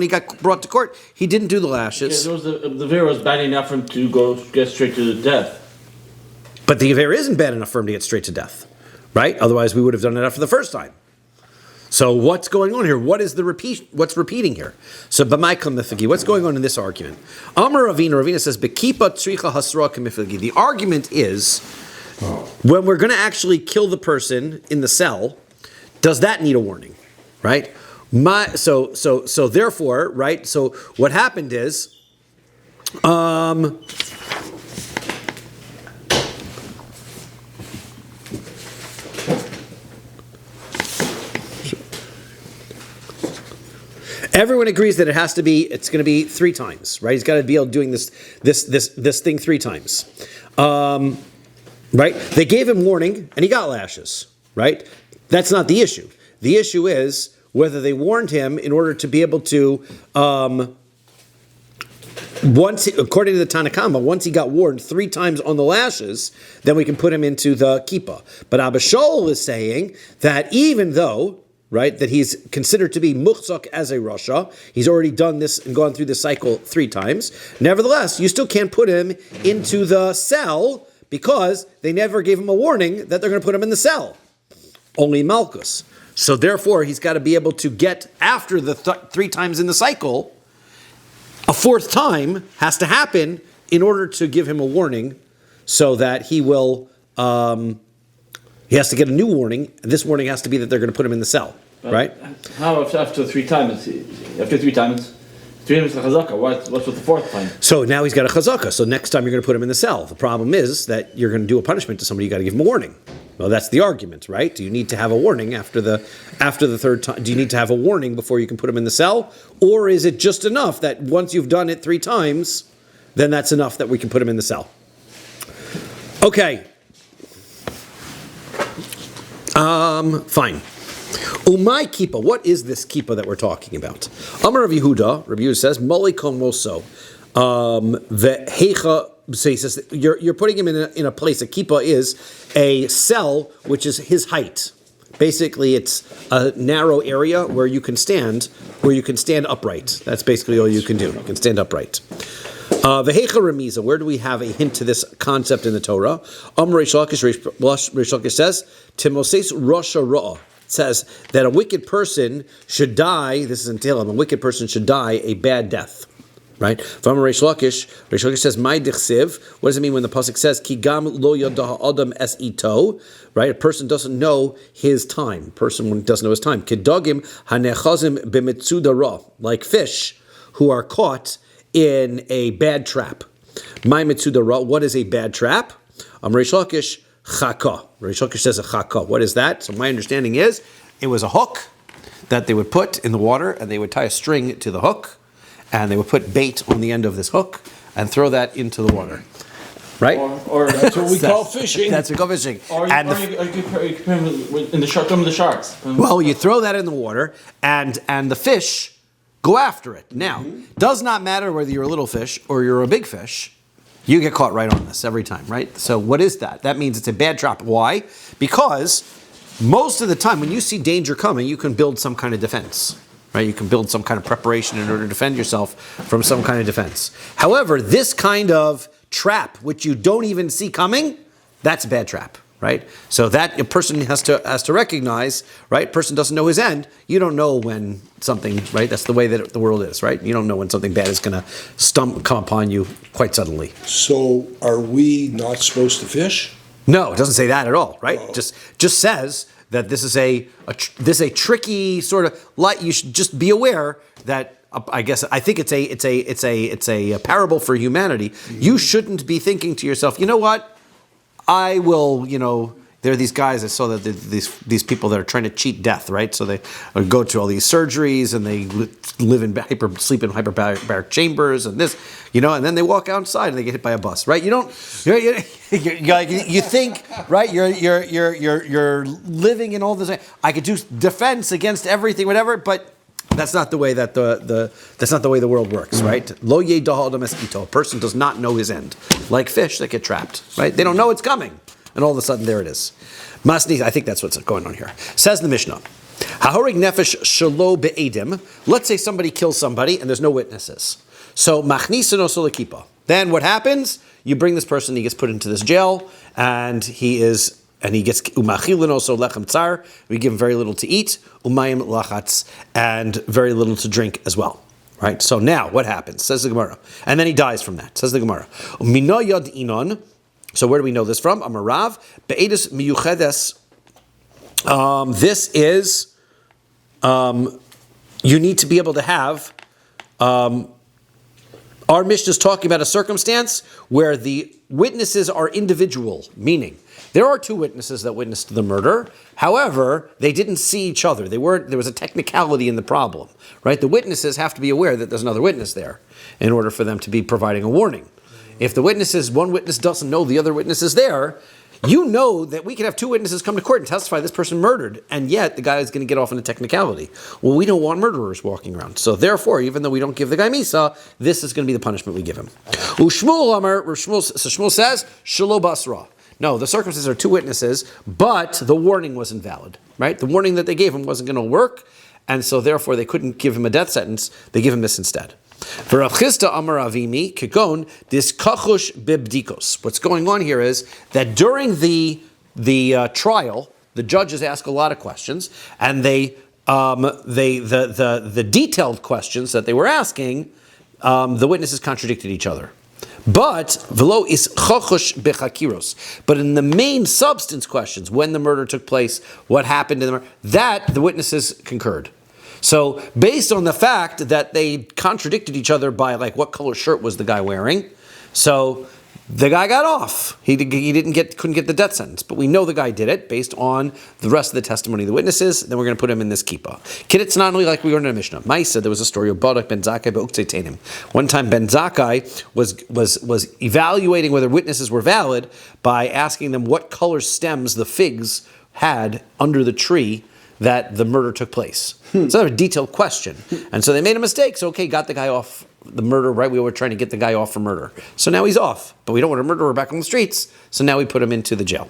got brought to court, he didn't do the lashes. Yeah, the avera was bad enough for him to get straight to the death. But the avera isn't bad enough for him to get straight to death, right? Otherwise, we would have done it after the first time. So what's going on here? What's repeating here? So b'mai kamifagi, what's going on in this argument? Amar Ravina says, Bekipa tricha hasra kamifagi. The argument is, when we're going to actually kill the person in the cell, does that need a warning? Right? So therefore, right? So what happened is, everyone agrees that it's going to be 3 times, right? He's got to be able to doing this thing 3 times, right? They gave him warning and he got lashes, right? That's not the issue. The issue is whether they warned him in order to be able to, according to the Tanakama, once he got warned 3 times on the lashes, then we can put him into the kippah. But Abba Shaul is saying that even though right, that he's considered to be muhzak as a rasha. He's already done this and gone through this cycle 3 times. Nevertheless, you still can't put him into the cell because they never gave him a warning that they're going to put him in the cell. Only Malchus. So therefore, he's got to be able to get after the 3 times in the cycle. A 4th time has to happen in order to give him a warning so that he will, he has to get a new warning. And this warning has to be that they're going to put him in the cell, right? How after 3 times? After 3 times, 3 times the chazaka. What's with the 4th time? So now he's got a chazaka. So next time you're going to put him in the cell. The problem is that you're going to do a punishment to somebody. You got to give him a warning. Well, that's the argument, right? Do you need to have a warning after the 3rd time? Do you need to have a warning before you can put him in the cell? Or is it just enough that once you've done it 3 times, then that's enough that we can put him in the cell? Okay. Fine. Umay kippah. What is this kippah that we're talking about? Amar Rav Yehuda. Rabbi Yehuda says, Moli kon moso. Vehecha. So he says you're putting him in a place. A kippah is a cell which is his height. Basically, it's a narrow area where you can stand upright. That's basically all you can do. You can stand upright. Vehecha remiza. Where do we have a hint to this concept in the Torah? Reish Lakish says Timoses Rasha Ra'ah. Says that a wicked person should die. This is in Tehillim. A wicked person should die a bad death. Right? From Reish Lakish says, "My dichsiv." What does it mean when the pasuk says, "Ki gam lo yadaha adam es ito"? Right? A person doesn't know his time. A person doesn't know his time. Kedagim hanechazim b'mitzuda ra, like fish who are caught in a bad trap. My mitzuda ra. What is a bad trap? Reish Lakish chaka. Reish Lakish says a chaka. What is that? So my understanding is it was a hook that they would put in the water, and they would tie a string to the hook. And they would put bait on the end of this hook and throw that into the water, right? Or That's what we call fishing. That's what we call fishing. Or you compare him in the shark, the sharks. Well, you throw that in the water, and the fish go after it. Now, does not matter whether you're a little fish or you're a big fish, you get caught right on this every time, right? So what is that? That means it's a bad trap. Why? Because most of the time when you see danger coming, you can build some kind of defense. Right, you can build some kind of preparation in order to defend yourself from some kind of defense. However, this kind of trap, which you don't even see coming, that's a bad trap, right? So that a person has to recognize, right? Person doesn't know his end. You don't know when something, right? That's the way that the world is, right? You don't know when something bad is going to come upon you quite suddenly. So are we not supposed to fish? No, it doesn't say that at all, right? Oh. Just says that this is a tricky sort of light. You should just be aware that I think it's a parable for humanity. Mm-hmm. You shouldn't be thinking to yourself, you know what? I will, there are these guys I saw that these people that are trying to cheat death, right? So they go to all these surgeries and they sleep in hyperbaric chambers and this, and then they walk outside and they get hit by a bus, right? You think, right? You're living in all this. I could do defense against everything, whatever, but that's not the way that that's not the way the world works, right? Lo yedah adam es ito. A person does not know his end, like fish that get trapped, right? They don't know it's coming. And all of a sudden, there it is. Masni, I think that's what's going on here. Says the Mishnah, Hahorig nefesh shelo be'edim. Let's say somebody kills somebody and there's no witnesses. So, machnisin oso lekipa. Then what happens? You bring this person, he gets put into this jail, and he gets umachilin oso lechem tsar. We give him very little to eat, umayim lachatz, and very little to drink as well. Right? So now, what happens? Says the Gemara. And then he dies from that. Says the Gemara. Mino yad inon. So where do we know this from? Amarav be'edus miyuchedes. This is you need to be able to have. Our Mishnah is talking about a circumstance where the witnesses are individual, meaning there are 2 witnesses that witnessed the murder. However, they didn't see each other. There was a technicality in the problem, right? The witnesses have to be aware that there's another witness there in order for them to be providing a warning. If one witness doesn't know the other witness is there, you know that we could have 2 witnesses come to court and testify this person murdered, and yet the guy is going to get off in a technicality. Well, we don't want murderers walking around. So therefore, even though we don't give the guy misa, this is going to be the punishment we give him. Shmuel says, Shelo basra. no, the circumstances are two witnesses, but the warning was invalid, right? The warning that they gave him wasn't going to work, and so therefore they couldn't give him a death sentence. They give him this instead. What's going on here is that during the trial, the judges ask a lot of questions, and the detailed questions that they were asking, the witnesses contradicted each other. But velo is chochosh bechakiros. But in the main substance questions, when the murder took place, what happened in the murder, that the witnesses concurred. So based on the fact that they contradicted each other by like what color shirt was the guy wearing, so the guy got off. He couldn't get the death sentence, but we know the guy did it based on the rest of the testimony of the witnesses. Then we're going to put him in this kippah. Kidditz not only like we learned in the Mishnah. Maisa, there was a story of Barak ben Zakkai be'uktzei tenim. One time Ben Zakkai was evaluating whether witnesses were valid by asking them what color stems the figs had under the tree that the murder took place. It's not a detailed question. And so they made a mistake. So, okay, got the guy off the murder, right? We were trying to get the guy off for murder. So now he's off. But we don't want a murderer back on the streets. So now we put him into the jail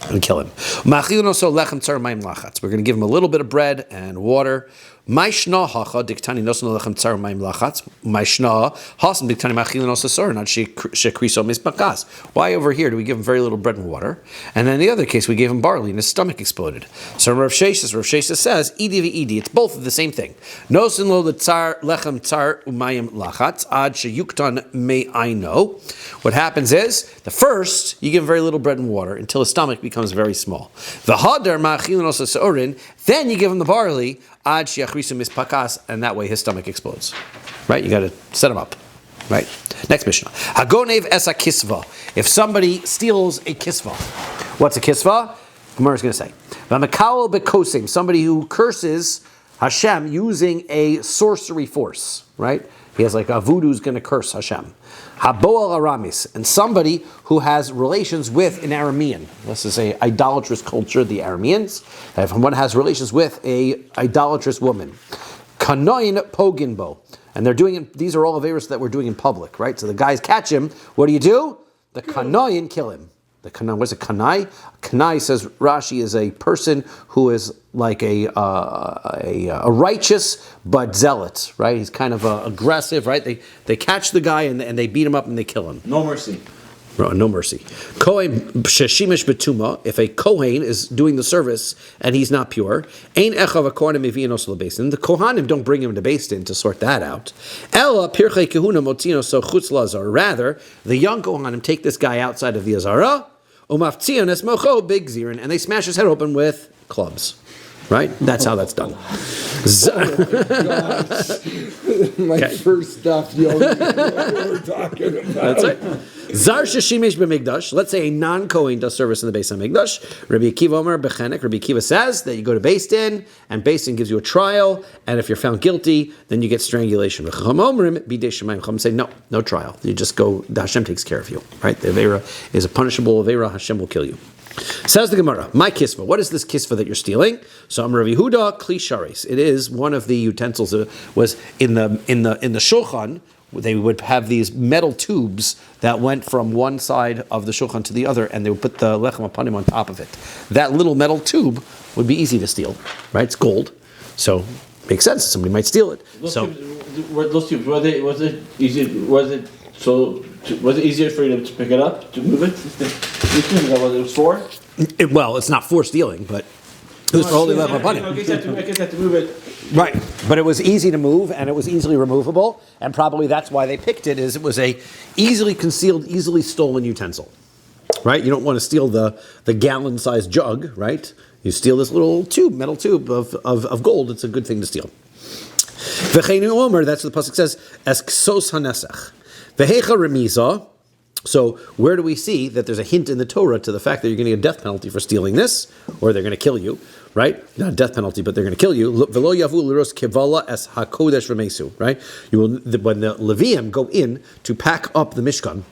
and kill him. We're going to give him a little bit of bread and water. Maishna hacha diktani noson lechem tsar ma'im lachatz. Maishna hasan diktani machilin osasor not shekriso mispakas. Why over here do we give him very little bread and water, and then in the other case we gave him barley and his stomach exploded? So Rav Sheshes says idi v'idi. It's both the same thing. Noson lo l'tzar lechem tsar u'mayim lachatz ad sheyuktan me'aino. What happens is the first you give him very little bread and water until his stomach becomes very small. V'hadar ma'achilin osasorin. Then you give him the barley. Ad shiachrisu mispakas, and that way his stomach explodes. Right? You got to set him up. Right? Next Mishnah. Hagonev esa kisva. If somebody steals a kisva, what's a kisva? Gemara is going to say. V'mekawel bekosim. Somebody who curses Hashem using a sorcery force. Right? He has like a voodoo's going to curse Hashem. Haboal Aramis, and somebody who has relations with an Aramean. This is a idolatrous culture, the Arameans. If one has relations with a idolatrous woman. Kanoin Poginbo. And they're doing it, these are all averos that we're doing in public, right? So the guys catch him. What do? The Kanoin kill him. The Kanai, what's a Kanai? Kanai, says Rashi, is a person who is like a righteous but zealot, right? He's kind of aggressive, right? They catch the guy and they beat him up and they kill him. No mercy. No mercy. Kohen sheshimish betuma. If a kohen is doing the service and he's not pure, ein echav a kohanim mevinos lebeis din. The kohanim don't bring him to beis din to sort that out. Ella pirchei kehuna motzino so chutz lazar. Rather, the young kohanim take this guy outside of the azara, umaftzion es mocho big zirin, and they smash his head open with clubs. Right? That's how that's done. My first Daf Yomi we're talking about. That's right. Zar sheshimish b'migdash. Let's say a non-Kohen does service in the Beis HaMikdash. Rabbi Akiva Omer b'chenek. Rabbi Akiva says that you go to Beis Din, and Beis Din gives you a trial, and if you're found guilty, then you get strangulation. Chacham Omrim b'dei shemayim. Chacham say no trial. You just go. Hashem takes care of you. Right? The avera is a punishable avera. Hashem will kill you. Says the Gemara, my kisva. What is this kisva that you're stealing? So Amar Rav Yehuda kli sharis. It is one of the utensils that was in the shulchan. They would have these metal tubes that went from one side of the shulchan to the other, and they would put the lechem apanim on top of it. That little metal tube would be easy to steal, right? It's gold, so makes sense. Somebody might steal it. Those tubes, was it easier for you to pick it up, to move it? What it was for? Well, it's not for stealing, but it was for holding lechem apanim. I guess you have to move it. Right, but it was easy to move and it was easily removable, and probably that's why they picked it. Is it was a easily concealed, easily stolen utensil, right? You don't want to steal the gallon-sized jug, right? You steal this little tube, metal tube of gold. It's a good thing to steal. V'cheinu omer, that's what the pasuk says. Es ksos hanesach v'hecha remiza. So where do we see that there's a hint in the Torah to the fact that you're going to get a death penalty for stealing this, or they're going to kill you, right? Not a death penalty, but they're going to kill you. V'lo yavu liros kevala es hakodesh remesu, right? You will, when the Leviim go in to pack up the Mishkan,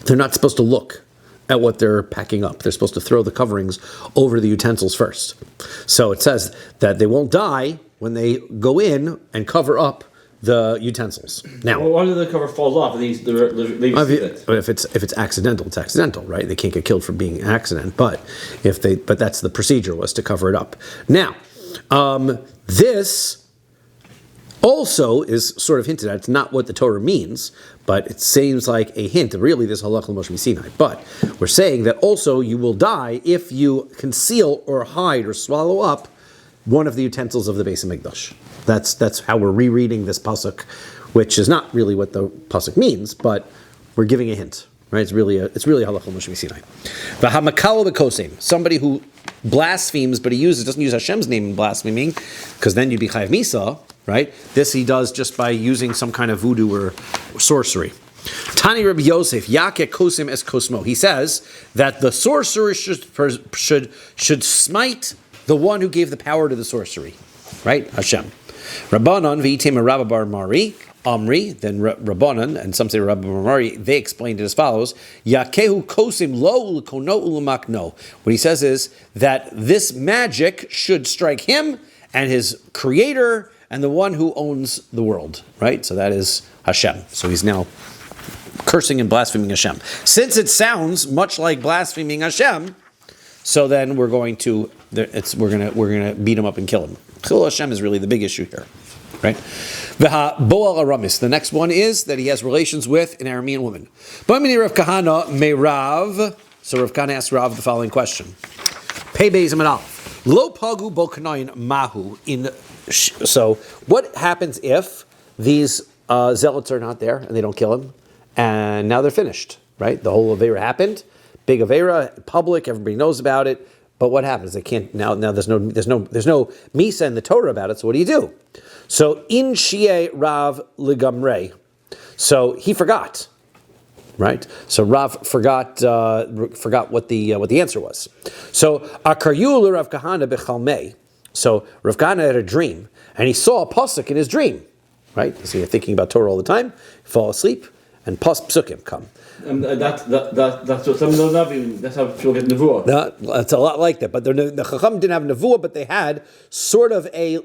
they're not supposed to look at what they're packing up. They're supposed to throw the coverings over the utensils first. So it says that they won't die when they go in and cover up the utensils. Now, Well, why do the cover falls off? And if it's accidental, it's accidental, right? They can't get killed for being an accident, but that's the procedure, was to cover it up. Now, this also is sort of hinted at. It's not what the Torah means, but it seems like a hint. Really, this halach l'Moshe Sinai. But we're saying that also you will die if you conceal or hide or swallow up one of the utensils of the Beis Hamikdash. That's how we're rereading this pasuk, which is not really what the pasuk means, but we're giving a hint. Right? It's really halach l'Moshe Sinai. V'hamakal b'koseim, somebody who blasphemes, but doesn't use Hashem's name in blaspheming, because then you'd be chayav misa. Right? This he does just by using some kind of voodoo or sorcery. Tani Rabbi Yosef, Yake Kosim es Kosmo. He says that the sorcerer should smite the one who gave the power to the sorcery. Right? Hashem. Rabbanon v'itim Rabba bar Mari, Amri, then Rabbanon, and some say Rabba bar Mari, they explained it as follows. Yakehu Kosim lo l'kono u'lemakno. What he says is that this magic should strike him and his creator and the one who owns the world, right? So that is Hashem. So he's now cursing and blaspheming Hashem. Since it sounds much like blaspheming Hashem, so then we're going to beat him up and kill him. Chil Hashem is really the big issue here, right? Bo'al Aramis. The next one is that he has relations with an Aramean woman. B'amini Rav Kahana me'Rav. So Rav Kahana asks Rav the following question: Pei Beis Amalal. Lo pagu bo kanayin mahu in. So what happens if these zealots are not there and they don't kill him, and now they're finished? Right, the whole Avera happened, big Avera, public, everybody knows about it. But what happens? They can't now. There's no misa in the Torah about it. So what do you do? So in Shie Rav Ligamrei. So he forgot. Right, so Rav forgot what the answer was. So Akaryu Rav Kahana bechalmei. So Rav Kahana had a dream, and he saw a pasuk in his dream. Right, so you're thinking about Torah all the time. You fall asleep, and psukim come. That's what some of those Navim. That's how people get nevuah. That's a lot like that. But the Chacham didn't have nevuah, but they had sort of they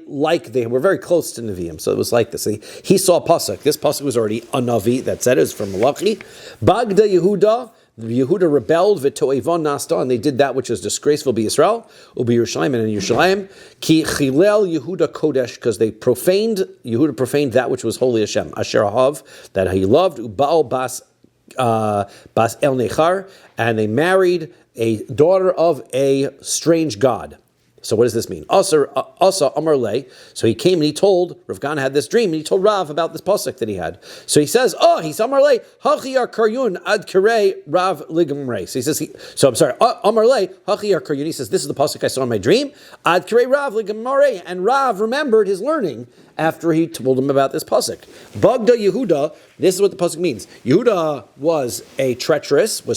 were very close to Nevi'im. So it was like this. He saw a pasuk. This pasuk was already a Navi that said it was from Malachi. Bagda Yehuda. Yehuda rebelled, v'to'evon nasta, and they did that which is disgraceful be Yisrael, ubi Yerushalayim, and in Yerushalayim, ki chilel Yehuda kodesh, because Yehuda profaned that which was holy Hashem, asher ahav, that he loved, ubaal bas el nechar, and they married a daughter of a strange god. So what does this mean? Asa Amar Le. So he came and he told, Rav Kahana had this dream, and he told Rav about this pasuk that he had. So he says, he's Amar Le, Hachi ar karyun ad kirei Rav ligamrei. So he says, Amar Le, Hachi ar karyun. He says, this is the pasuk I saw in my dream, ad kirei Rav ligamrei. And Rav remembered his learning after he told him about this pasuk. Bagda Yehuda, this is what the pasuk means. Yehuda was treacherous. Zu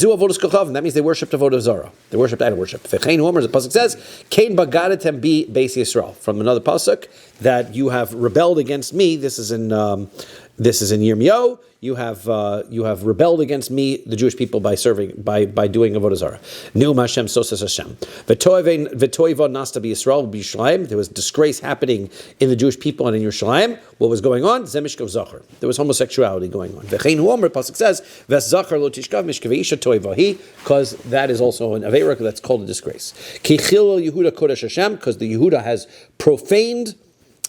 avodas kochavim, that means they worshipped avodah zarah. They worshipped idol worship. V'chein hu omer, the pasuk says, Kein bagadetem bi beis Yisrael. From another pasuk, that you have rebelled against me. This is in Yirmiyahu. You have rebelled against me, the Jewish people, by doing avodah zarah. Neum Hashem, so says Hashem. V'toiva nasta b'Yisrael b'Yerushalayim. There was disgrace happening in the Jewish people and in Yerushalayim. What was going on? Zemishkav zachar. There was homosexuality going on. V'chein hu omer, pasuk says, Ves zachar lo tishkav mishkavei isha toiva hi, because that is also an avera that's called a disgrace. Ki chilel Yehuda kodesh Hashem, because the Yehuda has profaned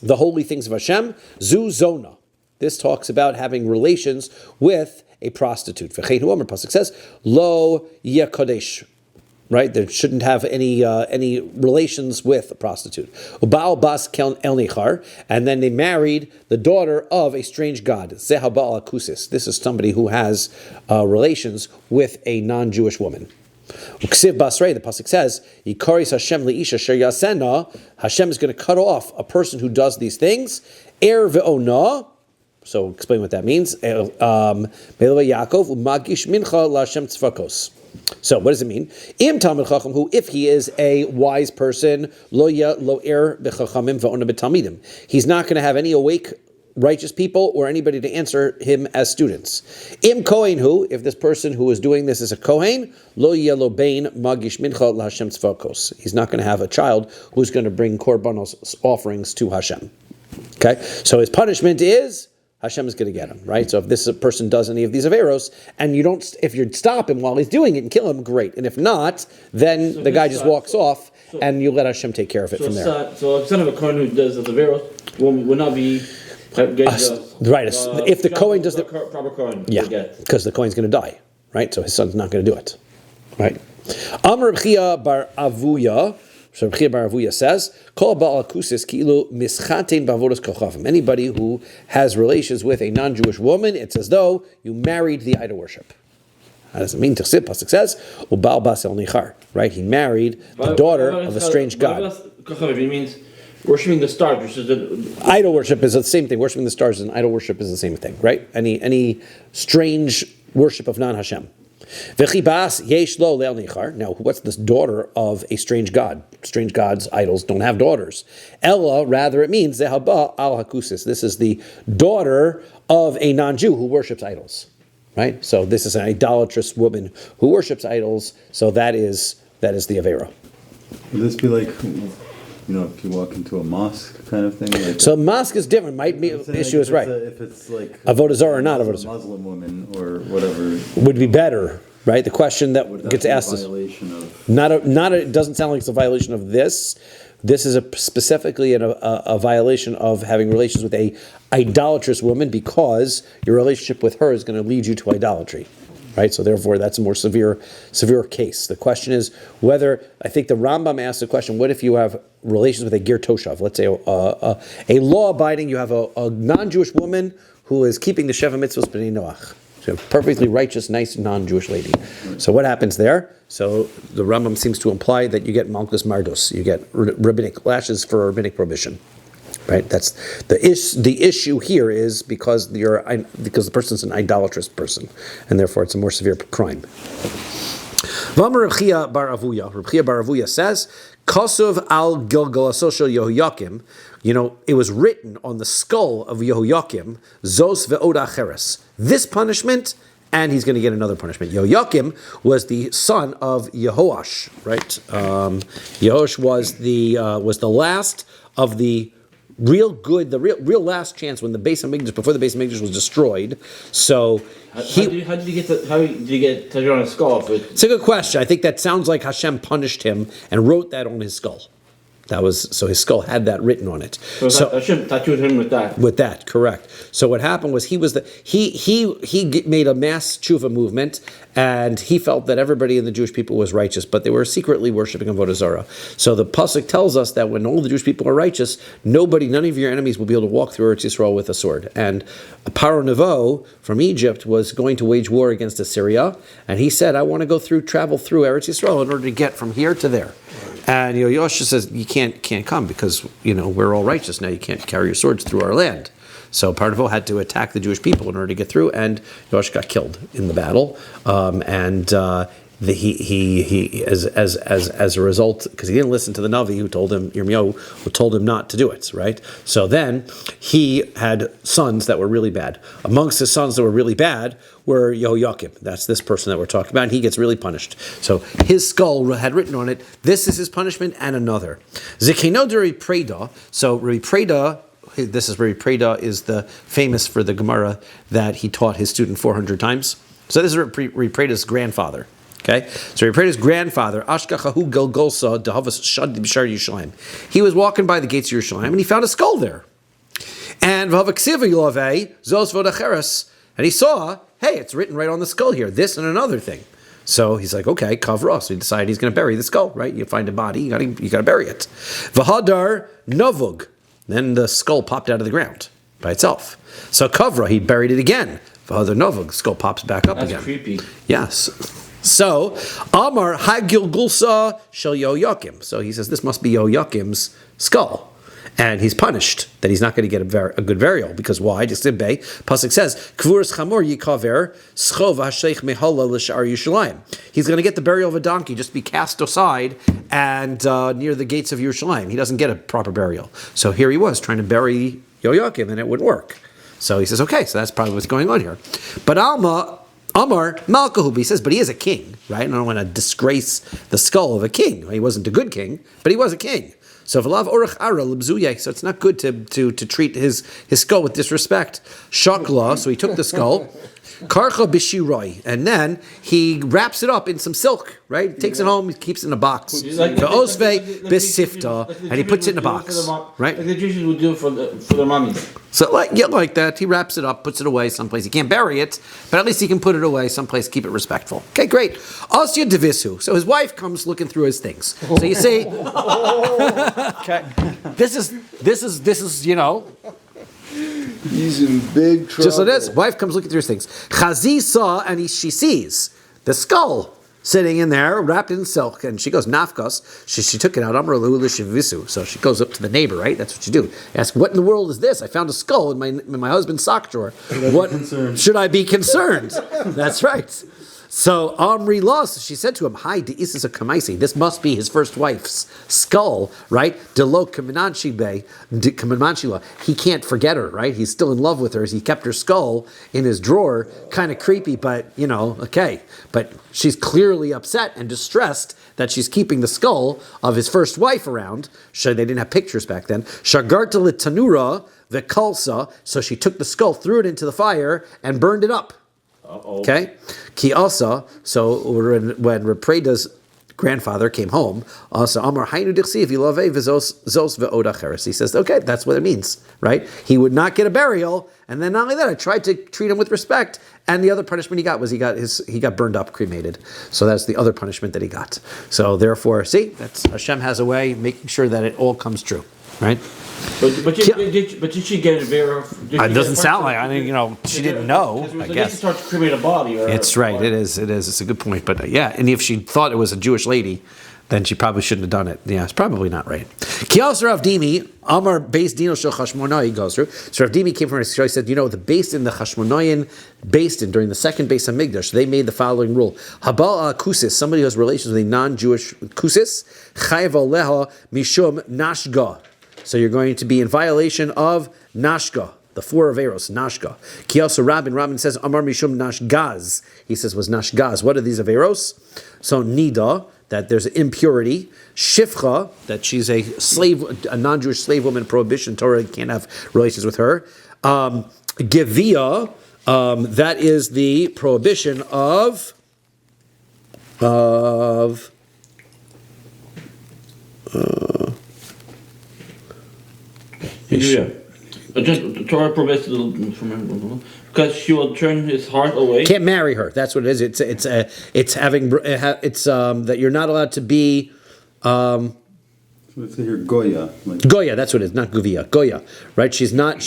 the holy things of Hashem. Zu zona. This talks about having relations with a prostitute. V'chein hu omer, pasuk says, Lo yakodesh. Right, they shouldn't have any relations with a prostitute. Ubaal bas el nechar, and then they married the daughter of a strange god. Zeha ba'al akusis. This is somebody who has relations with a non-Jewish woman. Uksiv basrei, the pasuk says, Yikaris Hashem leisha sher yasena. Hashem is going to cut off a person who does these things. Er ve'ona. So explain what that means. Yaakov umagish mincha laHashem tzvakos. So what does it mean? Im Talmid Chacham, who, if he is a wise person, lo er b'chachamim v'ona b'talmidim, he's not going to have any awake righteous people or anybody to answer him as students. Im Kohen, who, if this person who is doing this is a Kohen, lo bein magish mincha laHashem tzvakos, he's not going to have a child who's going to bring korbanos offerings to Hashem. Okay, so his punishment is Hashem is going to get him, right? So if this person does any of these averos, and if you stop him while he's doing it and kill him, great. And if not, then the guy just walks off, and you let Hashem take care of it from there. So a son of a Kohen who does the averos will not be right. If the Kohen does the proper Kohen, because the Kohen's going to die, right? So his son's not going to do it, right? Amar Reb Chia bar Avuya. So Reb Chia bar Avuya says, "Kol ba'al kusis ki'ilu mischatein ba'avodas kochavim." Anybody who has relations with a non-Jewish woman, it's as though you married the idol worship. How does it mean? Pasuk says, "Ubal bas el nichar." Right? He married the daughter of a strange god. Kochavim means worshiping the stars, which is the idol worship is the same thing. Worshiping the stars and idol worship is the same thing, right? Any strange worship of non-Hashem. Now, what's this daughter of a strange god? Strange gods, idols, don't have daughters. Ella, rather, it means zehaba al hakusis. This is the daughter of a non-Jew who worships idols, right? So this is an idolatrous woman who worships idols. So that is the avera. Would this be like, if you walk into a mosque kind of thing? Like so mosque is different. Might be the issue is right. If it's like avodah zarah or not avodah zarah, Muslim woman or whatever would be better, right? The question that gets asked is it doesn't sound like it's a violation of this. This is specifically a violation of having relations with a idolatrous woman because your relationship with her is going to lead you to idolatry. Right, so therefore that's a more severe case. The question is whether, I think the Rambam asked the question, what if you have relations with a ger toshav? Let's say a law-abiding, you have a non-Jewish woman who is keeping the Sheva Mitzvos B'nai Noach. So a perfectly righteous, nice, non-Jewish lady. So what happens there? So the Rambam seems to imply that you get malchus mardos, you get rabbinic lashes for rabbinic prohibition. Right, that's the issue here is because the person's an idolatrous person, and therefore it's a more severe crime. V'amar Reb Chia bar Avuya. Reb Chia bar Avuya says, "Kosov al Gilgalaso shel Yehoyakim." It was written on the skull of Yehoyakim, Zos ve'od acheres. This punishment, and he's going to get another punishment. Yehoyakim was the son of Yehoash. Right, Yehoash was the last of the real last chance when before the Beis Hamikdash was destroyed. So how did he get tattooed on his skull? It's a good question. I think that sounds like Hashem punished him and wrote that on his skull. So his skull had that written on it. So Hashem tattooed him with that. With that, correct. So what happened was he made a mass tshuva movement, and he felt that everybody in the Jewish people was righteous, but they were secretly worshiping avodah zarah. So the pasuk tells us that when all the Jewish people are righteous, none of your enemies will be able to walk through Eretz Yisrael with a sword. And Paro Nevo from Egypt was going to wage war against Assyria, and he said, "I want to travel through Eretz Yisrael in order to get from here to there." And Yehoash says, "You can't come because we're all righteous now. You can't carry your swords through our land." So Parvo had to attack the Jewish people in order to get through, and Yehoash got killed in the battle. He as a result, because he didn't listen to the Navi who told him, Yirmiyahu, who told him not to do it, right? So then he had sons that were really bad. Amongst his sons that were really bad were Yehoyakim. That's this person that we're talking about, and he gets really punished. So his skull had written on it, this is his punishment and another. Zekeno de Rabbi Preda. So Rabbi Preda, Rabbi Preda is the famous for the Gemara that he taught his student 400 times. So this is Rabbi Preda's grandfather. Okay, so Rabbi Preda's grandfather, Ashkachahu Gelgolsa Dehavas Shad B'Shar Yerushalayim. He was walking by the gates of Yerushalayim and he found a skull there. And Vavaksiva Yilavei Zos Vodacheres, and he saw, hey, it's written right on the skull here, this and another thing. So he's like, okay, kavra. So he decided he's going to bury the skull, right? You find a body, you got to bury it. Vahadar Novug. Then the skull popped out of the ground by itself. So kavra, he buried it again. Vahadar Novug, the skull pops back up again. That's creepy. Yes. So, Amar Hagilgulsa Shel Yehoyakim. So he says this must be Yehoyakim's skull. And he's punished that he's not going to get a good burial. Because why? Just in Bay, Pasuk says, Kvuras Chamor Yikaver Schov HaSheich Mehala L'Shar Yerushalayim. He's going to get the burial of a donkey, just be cast aside and near the gates of Yerushalayim. He doesn't get a proper burial. So here he was trying to bury Yehoyakim and it wouldn't work. So he says, okay, so that's probably what's going on here. But Alma, Amar Malkahu, he says, but he is a king, right? And I don't want to disgrace the skull of a king. He wasn't a good king, but he was a king. So v'lav orach ara l'bzuye. So it's not good to treat his skull with disrespect. Shakla. So he took the skull. Karcha b'shiroi, and then he wraps it up in some silk, right? Takes it home, he keeps it in a box. Ka'osve b'sifta, and he puts it in a box, right? Like the Jews would do for their mummies. So like that, he wraps it up, puts it away someplace. He can't bury it, but at least he can put it away someplace, keep it respectful. Okay, great. Asya devisu. So his wife comes looking through his things. So you see, okay, this is He's in big trouble. just so this. Wife comes looking through his things. Chazi saw, and she sees the skull sitting in there, wrapped in silk, and she goes, nafkas. She took it out. So she goes up to the neighbor, right? That's what you do. Ask, what in the world is this? I found a skull in my husband's sock drawer. What should I be concerned? That's right. So Amri lost. She said to him, "Hi, de'isis a kamaisi. This must be his first wife's skull, right? Delo kamananshila. He can't forget her, right? He's still in love with her. He kept her skull in his drawer. Kind of creepy, but okay. But she's clearly upset and distressed that she's keeping the skull of his first wife around. They didn't have pictures back then. Shagarta litanura vekalsa. So she took the skull, threw it into the fire, and burned it up." Okay, Ki also, so when Repreda's grandfather came home, also Amar Hainu Dichsi Vilove Vizos Veodacheres. He says, okay, that's what it means, right? He would not get a burial, and then not only that, I tried to treat him with respect, and the other punishment he got was he got burned up, cremated. So that's the other punishment that he got. So therefore, see, that's Hashem has a way making sure that it all comes true, right? But did she get a verified? It doesn't sound like. I mean, she didn't know. I guess she starts to cremate a body. It's right. It is. It's a good point. But yeah, and if she thought it was a Jewish lady, then she probably shouldn't have done it. Yeah, it's probably not right. Kios Rav Dimi Amar Beis Dino Shel Chashmonai goes through. So Rav Dimi came from his show. He said, the Beis in the Chashmonayan Beis Din during the second Beis Hamikdash, they made the following rule: Habal Kusis, somebody who has relations with a non-Jewish Kusis, Chayav Aleha Mishum Nashga. So you're going to be in violation of Nashga, the 4 Averos, Nashga. Kiyasu Rabin says, Amar Mishum Nashgaz. He says, was Nashgaz. What are these Averos? So Nida, that there's impurity. Shifcha, that she's a slave, a non-Jewish slave woman, prohibition, Torah can't have relations with her. Gevia, that is the prohibition of Yeah. Just Torah prohibits because she will turn his heart away. Can't marry her. That's what it is. It's having that you're not allowed to be. So let's say here Goya. Goya. That's what it is. Not Guvia. Goya. Right. She's not.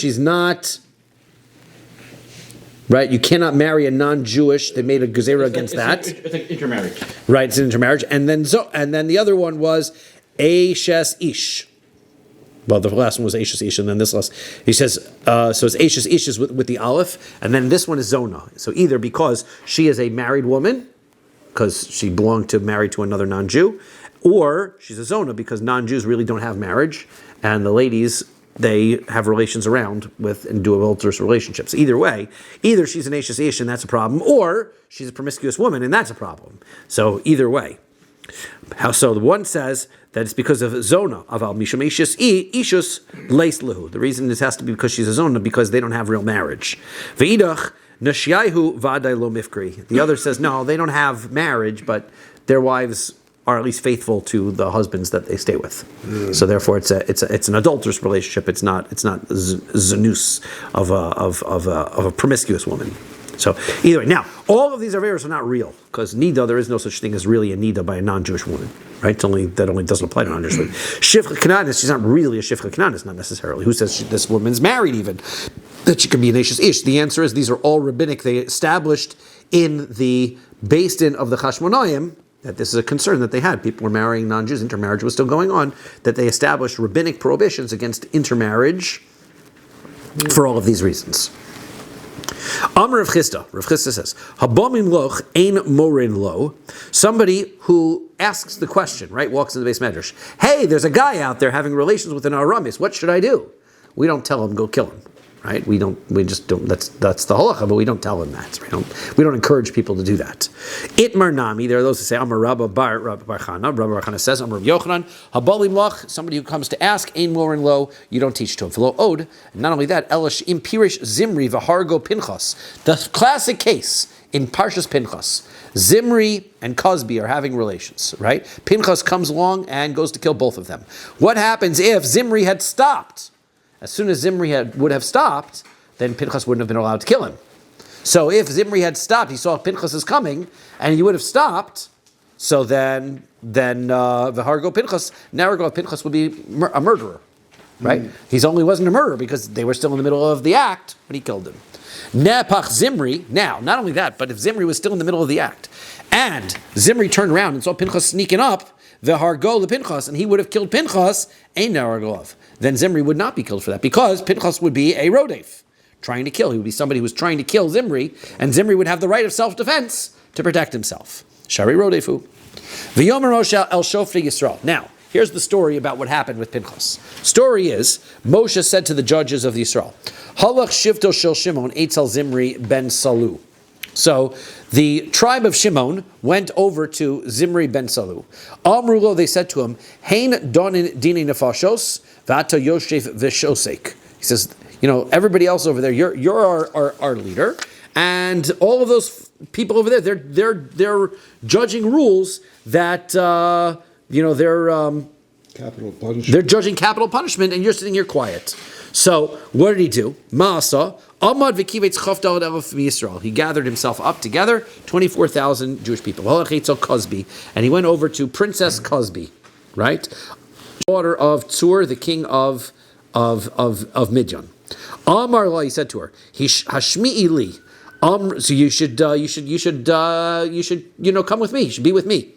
Right. You cannot marry a non-Jewish. They made a gezerah against that. It's like intermarriage. Right. It's an intermarriage, and then the other one was Eishes Ish. Well, the last one was Eishes Ish, and then this last, he says, so it's Eishes Ish is with the Aleph, and then this one is Zona. So either because she is a married woman, because she belonged to married to another non-Jew, or she's a Zona because non-Jews really don't have marriage, and the ladies, they have relations around with and do adulterous relationships. Either way, either she's an Eishes Ish and that's a problem, or she's a promiscuous woman and that's a problem. So either way. So the one says that it's because of Zona of Al Mishum Ishus Leis Lehu. The reason this has to be because she's a Zona because they don't have real marriage. Ve'idach Nashiyahu Vaday Lo Mifkri. The other says no, they don't have marriage, but their wives are at least faithful to the husbands that they stay with. So therefore, it's an adulterous relationship. It's not zanus of a promiscuous woman. So either way, now all of these averos are not real because nida, there is no such thing as really a nida by a non-Jewish woman, right? That only doesn't apply to non-Jewish women. Shifcha Kananis, she's not really a Shifcha Kananis, not necessarily. Who says this woman's married even? That she can be an Eishes Ish. The answer is these are all rabbinic. They established in the Beis Din of the Chashmonayim that this is a concern that they had. People were marrying non-Jews. Intermarriage was still going on. That they established rabbinic prohibitions against intermarriage for all of these reasons. Amar Rav Chisda says, Habomim loch ein morin lo. Somebody who asks the question, right, walks in the base medrash. Hey, there's a guy out there having relations with an Aramis. What should I do? We don't tell him, go kill him. right? We just don't. That's the halacha, but we don't tell them that. We don't encourage people to do that. Itmar nami. There are those who say Amar Rabba Bar Chana. Rabbi Bar Chana says Amar Yochanan Habalim Lach. Somebody who comes to ask Ein More and Lo, you don't teach to him. V'lo Od. Not only that, Elish Impirish Zimri v'Hargo Pinchas. The classic case in Parshas Pinchas. Zimri and Cosby are having relations, right? Pinchas comes along and goes to kill both of them. What happens if Zimri had stopped? As soon as Zimri would have stopped, then Pinchas wouldn't have been allowed to kill him. So if Zimri had stopped, he saw Pinchas is coming, and he would have stopped, so then V'hargo Pinchas, now Pinchas would be a murderer, right? He only wasn't a murderer because they were still in the middle of the act when he killed him. Nepach Zimri, now, not only that, but if Zimri was still in the middle of the act, and Zimri turned around and saw Pinchas sneaking up, V'hargo the Pinchas, and he would have killed Pinchas, Ein Naragov. Then Zimri would not be killed for that, because Pinchas would be a rodef, trying to kill. He would be somebody who was trying to kill Zimri, and Zimri would have the right of self-defense to protect himself. Shari rodefu. V'yomer Moshe el Shofrei Yisrael. Now, here's the story about what happened with Pinchas. Story is, Moshe said to the judges of the Yisrael, Halach shivto shel Shimon eitzel Zimri ben Salu. So the tribe of Shimon went over to Zimri ben Salu. Amrulo, they said to him, Hein donin dini nefashos v'ata yoshef v'shosek. He says, everybody else over there, you're our leader, and all of those people over there, they're judging rules that Capital punishment. they're judging capital punishment, and you're sitting here quiet. So what did he do? Maasa Amad v'kivetz chavdal elef Yisrael. He gathered himself up together, 24,000 Jewish people. Cosby, and he went over to Princess Cosby, right, daughter of Tzur, the king of Midian. Amar la, he said to her, Hashmi'i li. So you should come with me. You should be with me.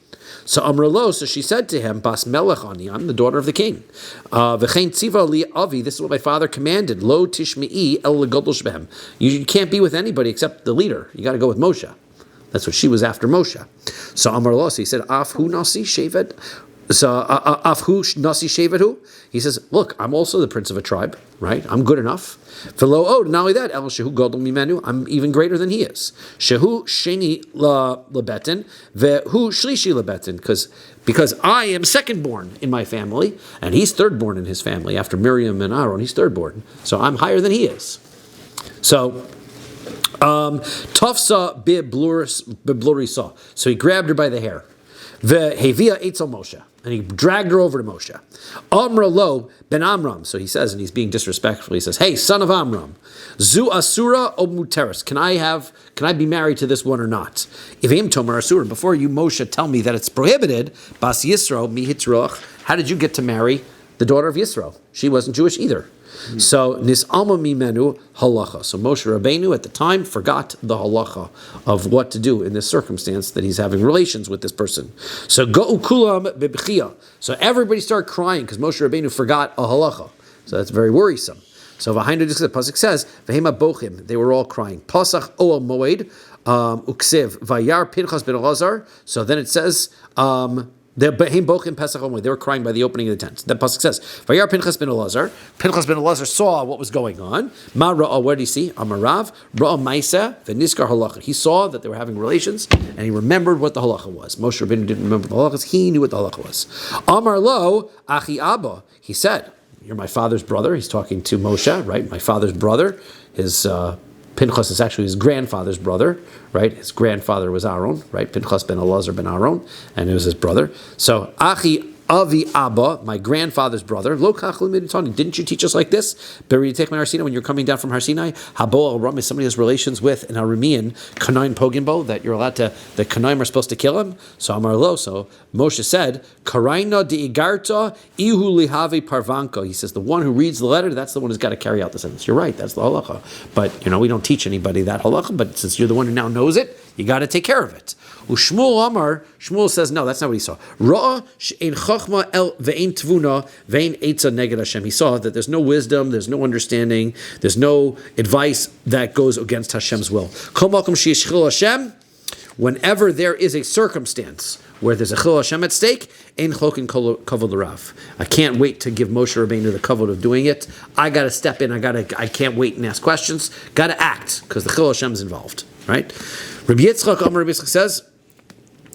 So Amrlo, so she said to him, Bas Melech ani, I'm the daughter of the king. V'chein tziva li avi, this is what my father commanded. Lo tishmi'i el legodol shbehem. You can't be with anybody except the leader. You got to go with Moshe. That's what she was after Moshe. So Amrlo, so he said, Af hu nasi shevet. So Af hu nasi shevet hu. He says, look, I'm also the prince of a tribe, right? I'm good enough. V'lo od, not only that, el shehu godol mimenu, I'm even greater than he is. Shehu sheni lebetin, vehu shlishi lebetin, because I am second born in my family, and he's third born in his family. After Miriam and Aaron, he's third born. So I'm higher than he is. So Tafsa biblurisa. So he grabbed her by the hair. Vehevia eitzel Moshe. And he dragged her over to Moshe. Amra lo ben Amram. So he says, and he's being disrespectful, he says, hey, son of Amram, zu asura o muteris. Can I be married to this one or not? If im tomar asura, before you, Moshe, tell me that it's prohibited, bas Yisro mi hitzroch, how did you get to marry the daughter of Yisro? She wasn't Jewish either. So nis'alma mimenu halacha. So Moshe Rabbeinu at the time forgot the halacha of what to do in this circumstance that he's having relations with this person. So go kulam bebchia. So everybody started crying because Moshe Rabbeinu forgot a halacha. So that's very worrisome. So the pasuk says v'hema bochim. They were all crying. Pasach oel moed uksev vayar Pinchas ben Elazar. So then it says. They were crying by the opening of the tent. That pasuk says, "Vayar Pinchas ben Elazar." Pinchas ben Elazar saw what was going on. Ma ra'a, where did he see? Amarav ra'a ma'isa v'niskar halacha. He saw that they were having relations, and he remembered what the halacha was. Moshe Rabbeinu didn't remember the halachas; he knew what the halacha was. Amar lo achi abba. He said, "You're my father's brother." He's talking to Moshe, right? My father's brother. His Pinchas is actually his grandfather's brother, right? His grandfather was Aaron, right? Pinchas ben Elazar ben Aaron, and it was his brother. So, Achi Avi Abba, my grandfather's brother, Lo kach l'miditani. Didn't you teach us like this? Take my Har Sinai when you're coming down from Har Sinai. Habo al Ram is somebody who has relations with an Aramean Kanaim Poginbo that you're allowed to. The Kanaim are supposed to kill him. So Amar Lo. So Moshe said, Karaina de igarta ihu lihavi parvanko. He says the one who reads the letter, that's the one who's got to carry out the sentence. You're right. That's the halacha. But we don't teach anybody that halacha. But since you're the one who now knows it, you got to take care of it. Ushmuel Amar, Shmuel says, no, that's not what he saw. Ra'ah she'ein chachma el ve'ein tvuna ve'ein etza neged Hashem. He saw that there's no wisdom, there's no understanding, there's no advice that goes against Hashem's will. Kol malkum she'yishchil Hashem, whenever there is a circumstance where there's a Chil Hashem at stake, Ein Chlokin Kavod L'Rav. I can't wait to give Moshe Rabbeinu the kavod of doing it. I got to step in. I can't wait and ask questions. Got to act because the Chil Hashem is involved, right? Rabbi Yitzchak, Amar Rabbi Yitzchak says,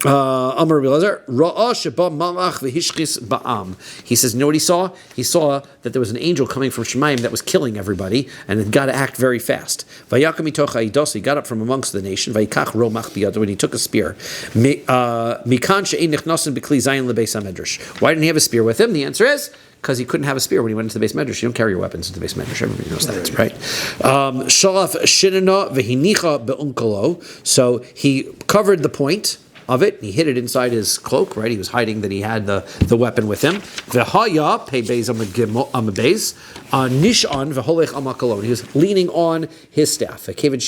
Amar Rabbi Elazar, Ra'ah sheba malach v'hishchis ba'am. He says, you know what he saw? He saw that there was an angel coming from Shemayim that was killing everybody, and it got to act very fast. Vayakam mitoch ha'idus, he got up from amongst the nation. Vayikach romach biyado, when he took a spear. Mikan she'ein nichnasin b'kli zayin lebeis hamedrash. Why didn't he have a spear with him? The answer is because he couldn't have a spear when he went into the base medrash. You don't carry your weapons into the base medrash. Everybody knows that, right? Shalaf shinana v'hinicha be'unkalo. So he covered the point of it. He hid it inside his cloak, right? He was hiding that he had the weapon with him. V'haya pei beis amabeis nishan v'holech amakalo. He was leaning on his staff. When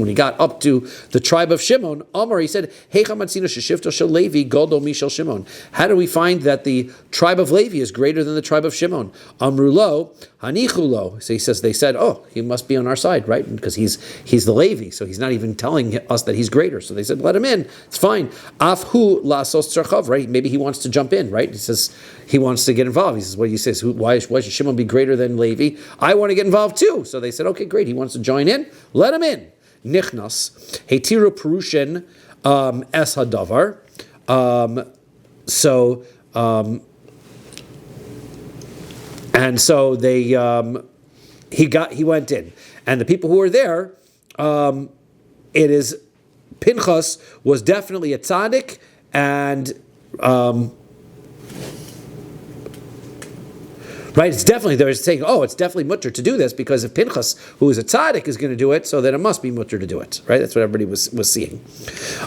he got up to the tribe of Shimon, Amar, he said, Hey chamatzino sheshivto shel Levi gadol mishel Shimon. How do we find that the tribe of Levi is greater than the tribe of Shimon? Amrulo hanichulo. So he says, they said, oh, he must be on our side, right? Because he's the Levi, so he's not even telling us that he's greater. So they said, let him in. It's fine. Afhu lasos tzarchav, right? Maybe he wants to jump in, right? He says he wants to get involved. He says, what he says, why should Shimon be greater than Levi? I want to get involved too. So they said, okay, great. He wants to join in. Let him in. Nichnas hetiru perushin es hadavar. And so they he went in, and the people who were there, it is Pinchas was definitely a tzaddik, and right, it's definitely, they're saying, oh, it's definitely mutter to do this, because if Pinchas, who is a tzaddik, is going to do it, so then it must be mutter to do it, right? That's what everybody was seeing.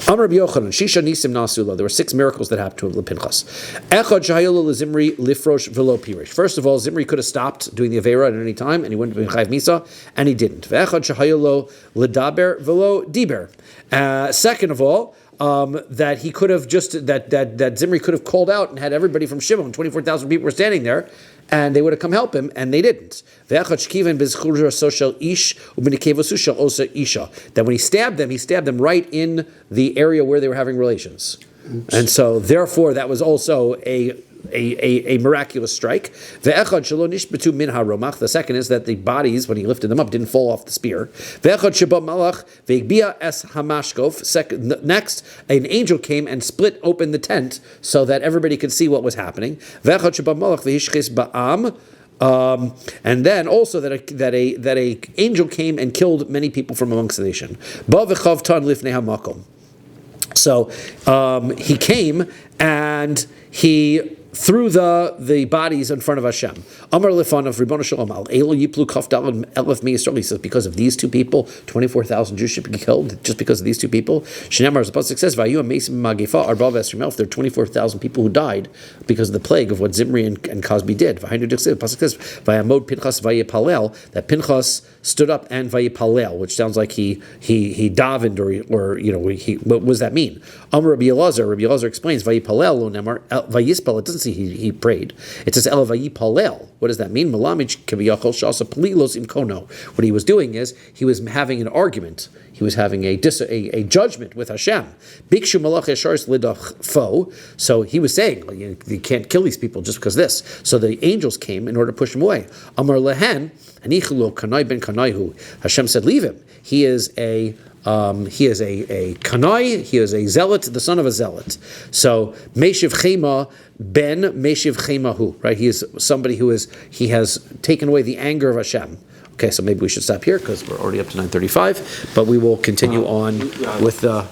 Amar Rabbi Yochanan, Shisha Nisim Nasula, there were 6 miracles that happened to Pinchas. Echad Shahayolu Lezimri Lifrosh Velo Pirish. First of all, Zimri could have stopped doing the Avera at any time, and he wouldn't have been Chayv Misa, and he didn't. Echad Shahayolu Ledaber Velo Diber. Second of all, that he could have just, that Zimri could have called out and had everybody from Shimon, 24,000 people were standing there, and they would have come help him, and they didn't. That when he stabbed them right in the area where they were having relations. Oops. And so therefore that was also a miraculous strike. The second is that the bodies, when he lifted them up, didn't fall off the spear. Next, an angel came and split open the tent so that everybody could see what was happening. And then also that a angel came and killed many people from amongst the nation. So he came and he threw the bodies in front of Hashem. Amar Lefan of Ribbon Shalom al Elo Yiplu Kafdal Elef Mi Yisrael. He says, because of these 2 people, 24,000 Jews should be killed just because of these 2 people. Shnei as the pasuk says, Vayu Amesim Magifa Arba V'Esrim. There are 24,000 people who died because of the plague of what Zimri and Cosby did. The pasuk says, Vayamod Pinchas Vayipalel, that Pinchas stood up and Vayipalel, which sounds like he davened or what does that mean? Amar Rabbi Elazar explains Vayipalel lo nemar Vayispal. It doesn't say he prayed. It says El Vayipalel. What does that mean? Malamich kaviyachol shasa palilos imkono. What he was doing is he was having an argument. He was having a judgment with Hashem. Bikshu malach yasharis lidach fo. So he was saying, you can't kill these people just because of this. So the angels came in order to push him away. Amar lehen anichulo kanai ben kanaihu. Hashem said, leave him. He is a kanai. He is a zealot, the son of a zealot. So meshiv chema ben meshiv chemahu. Right. He is somebody he has taken away the anger of Hashem. Okay, so maybe we should stop here because we're already up to 9:35, but we will continue on with the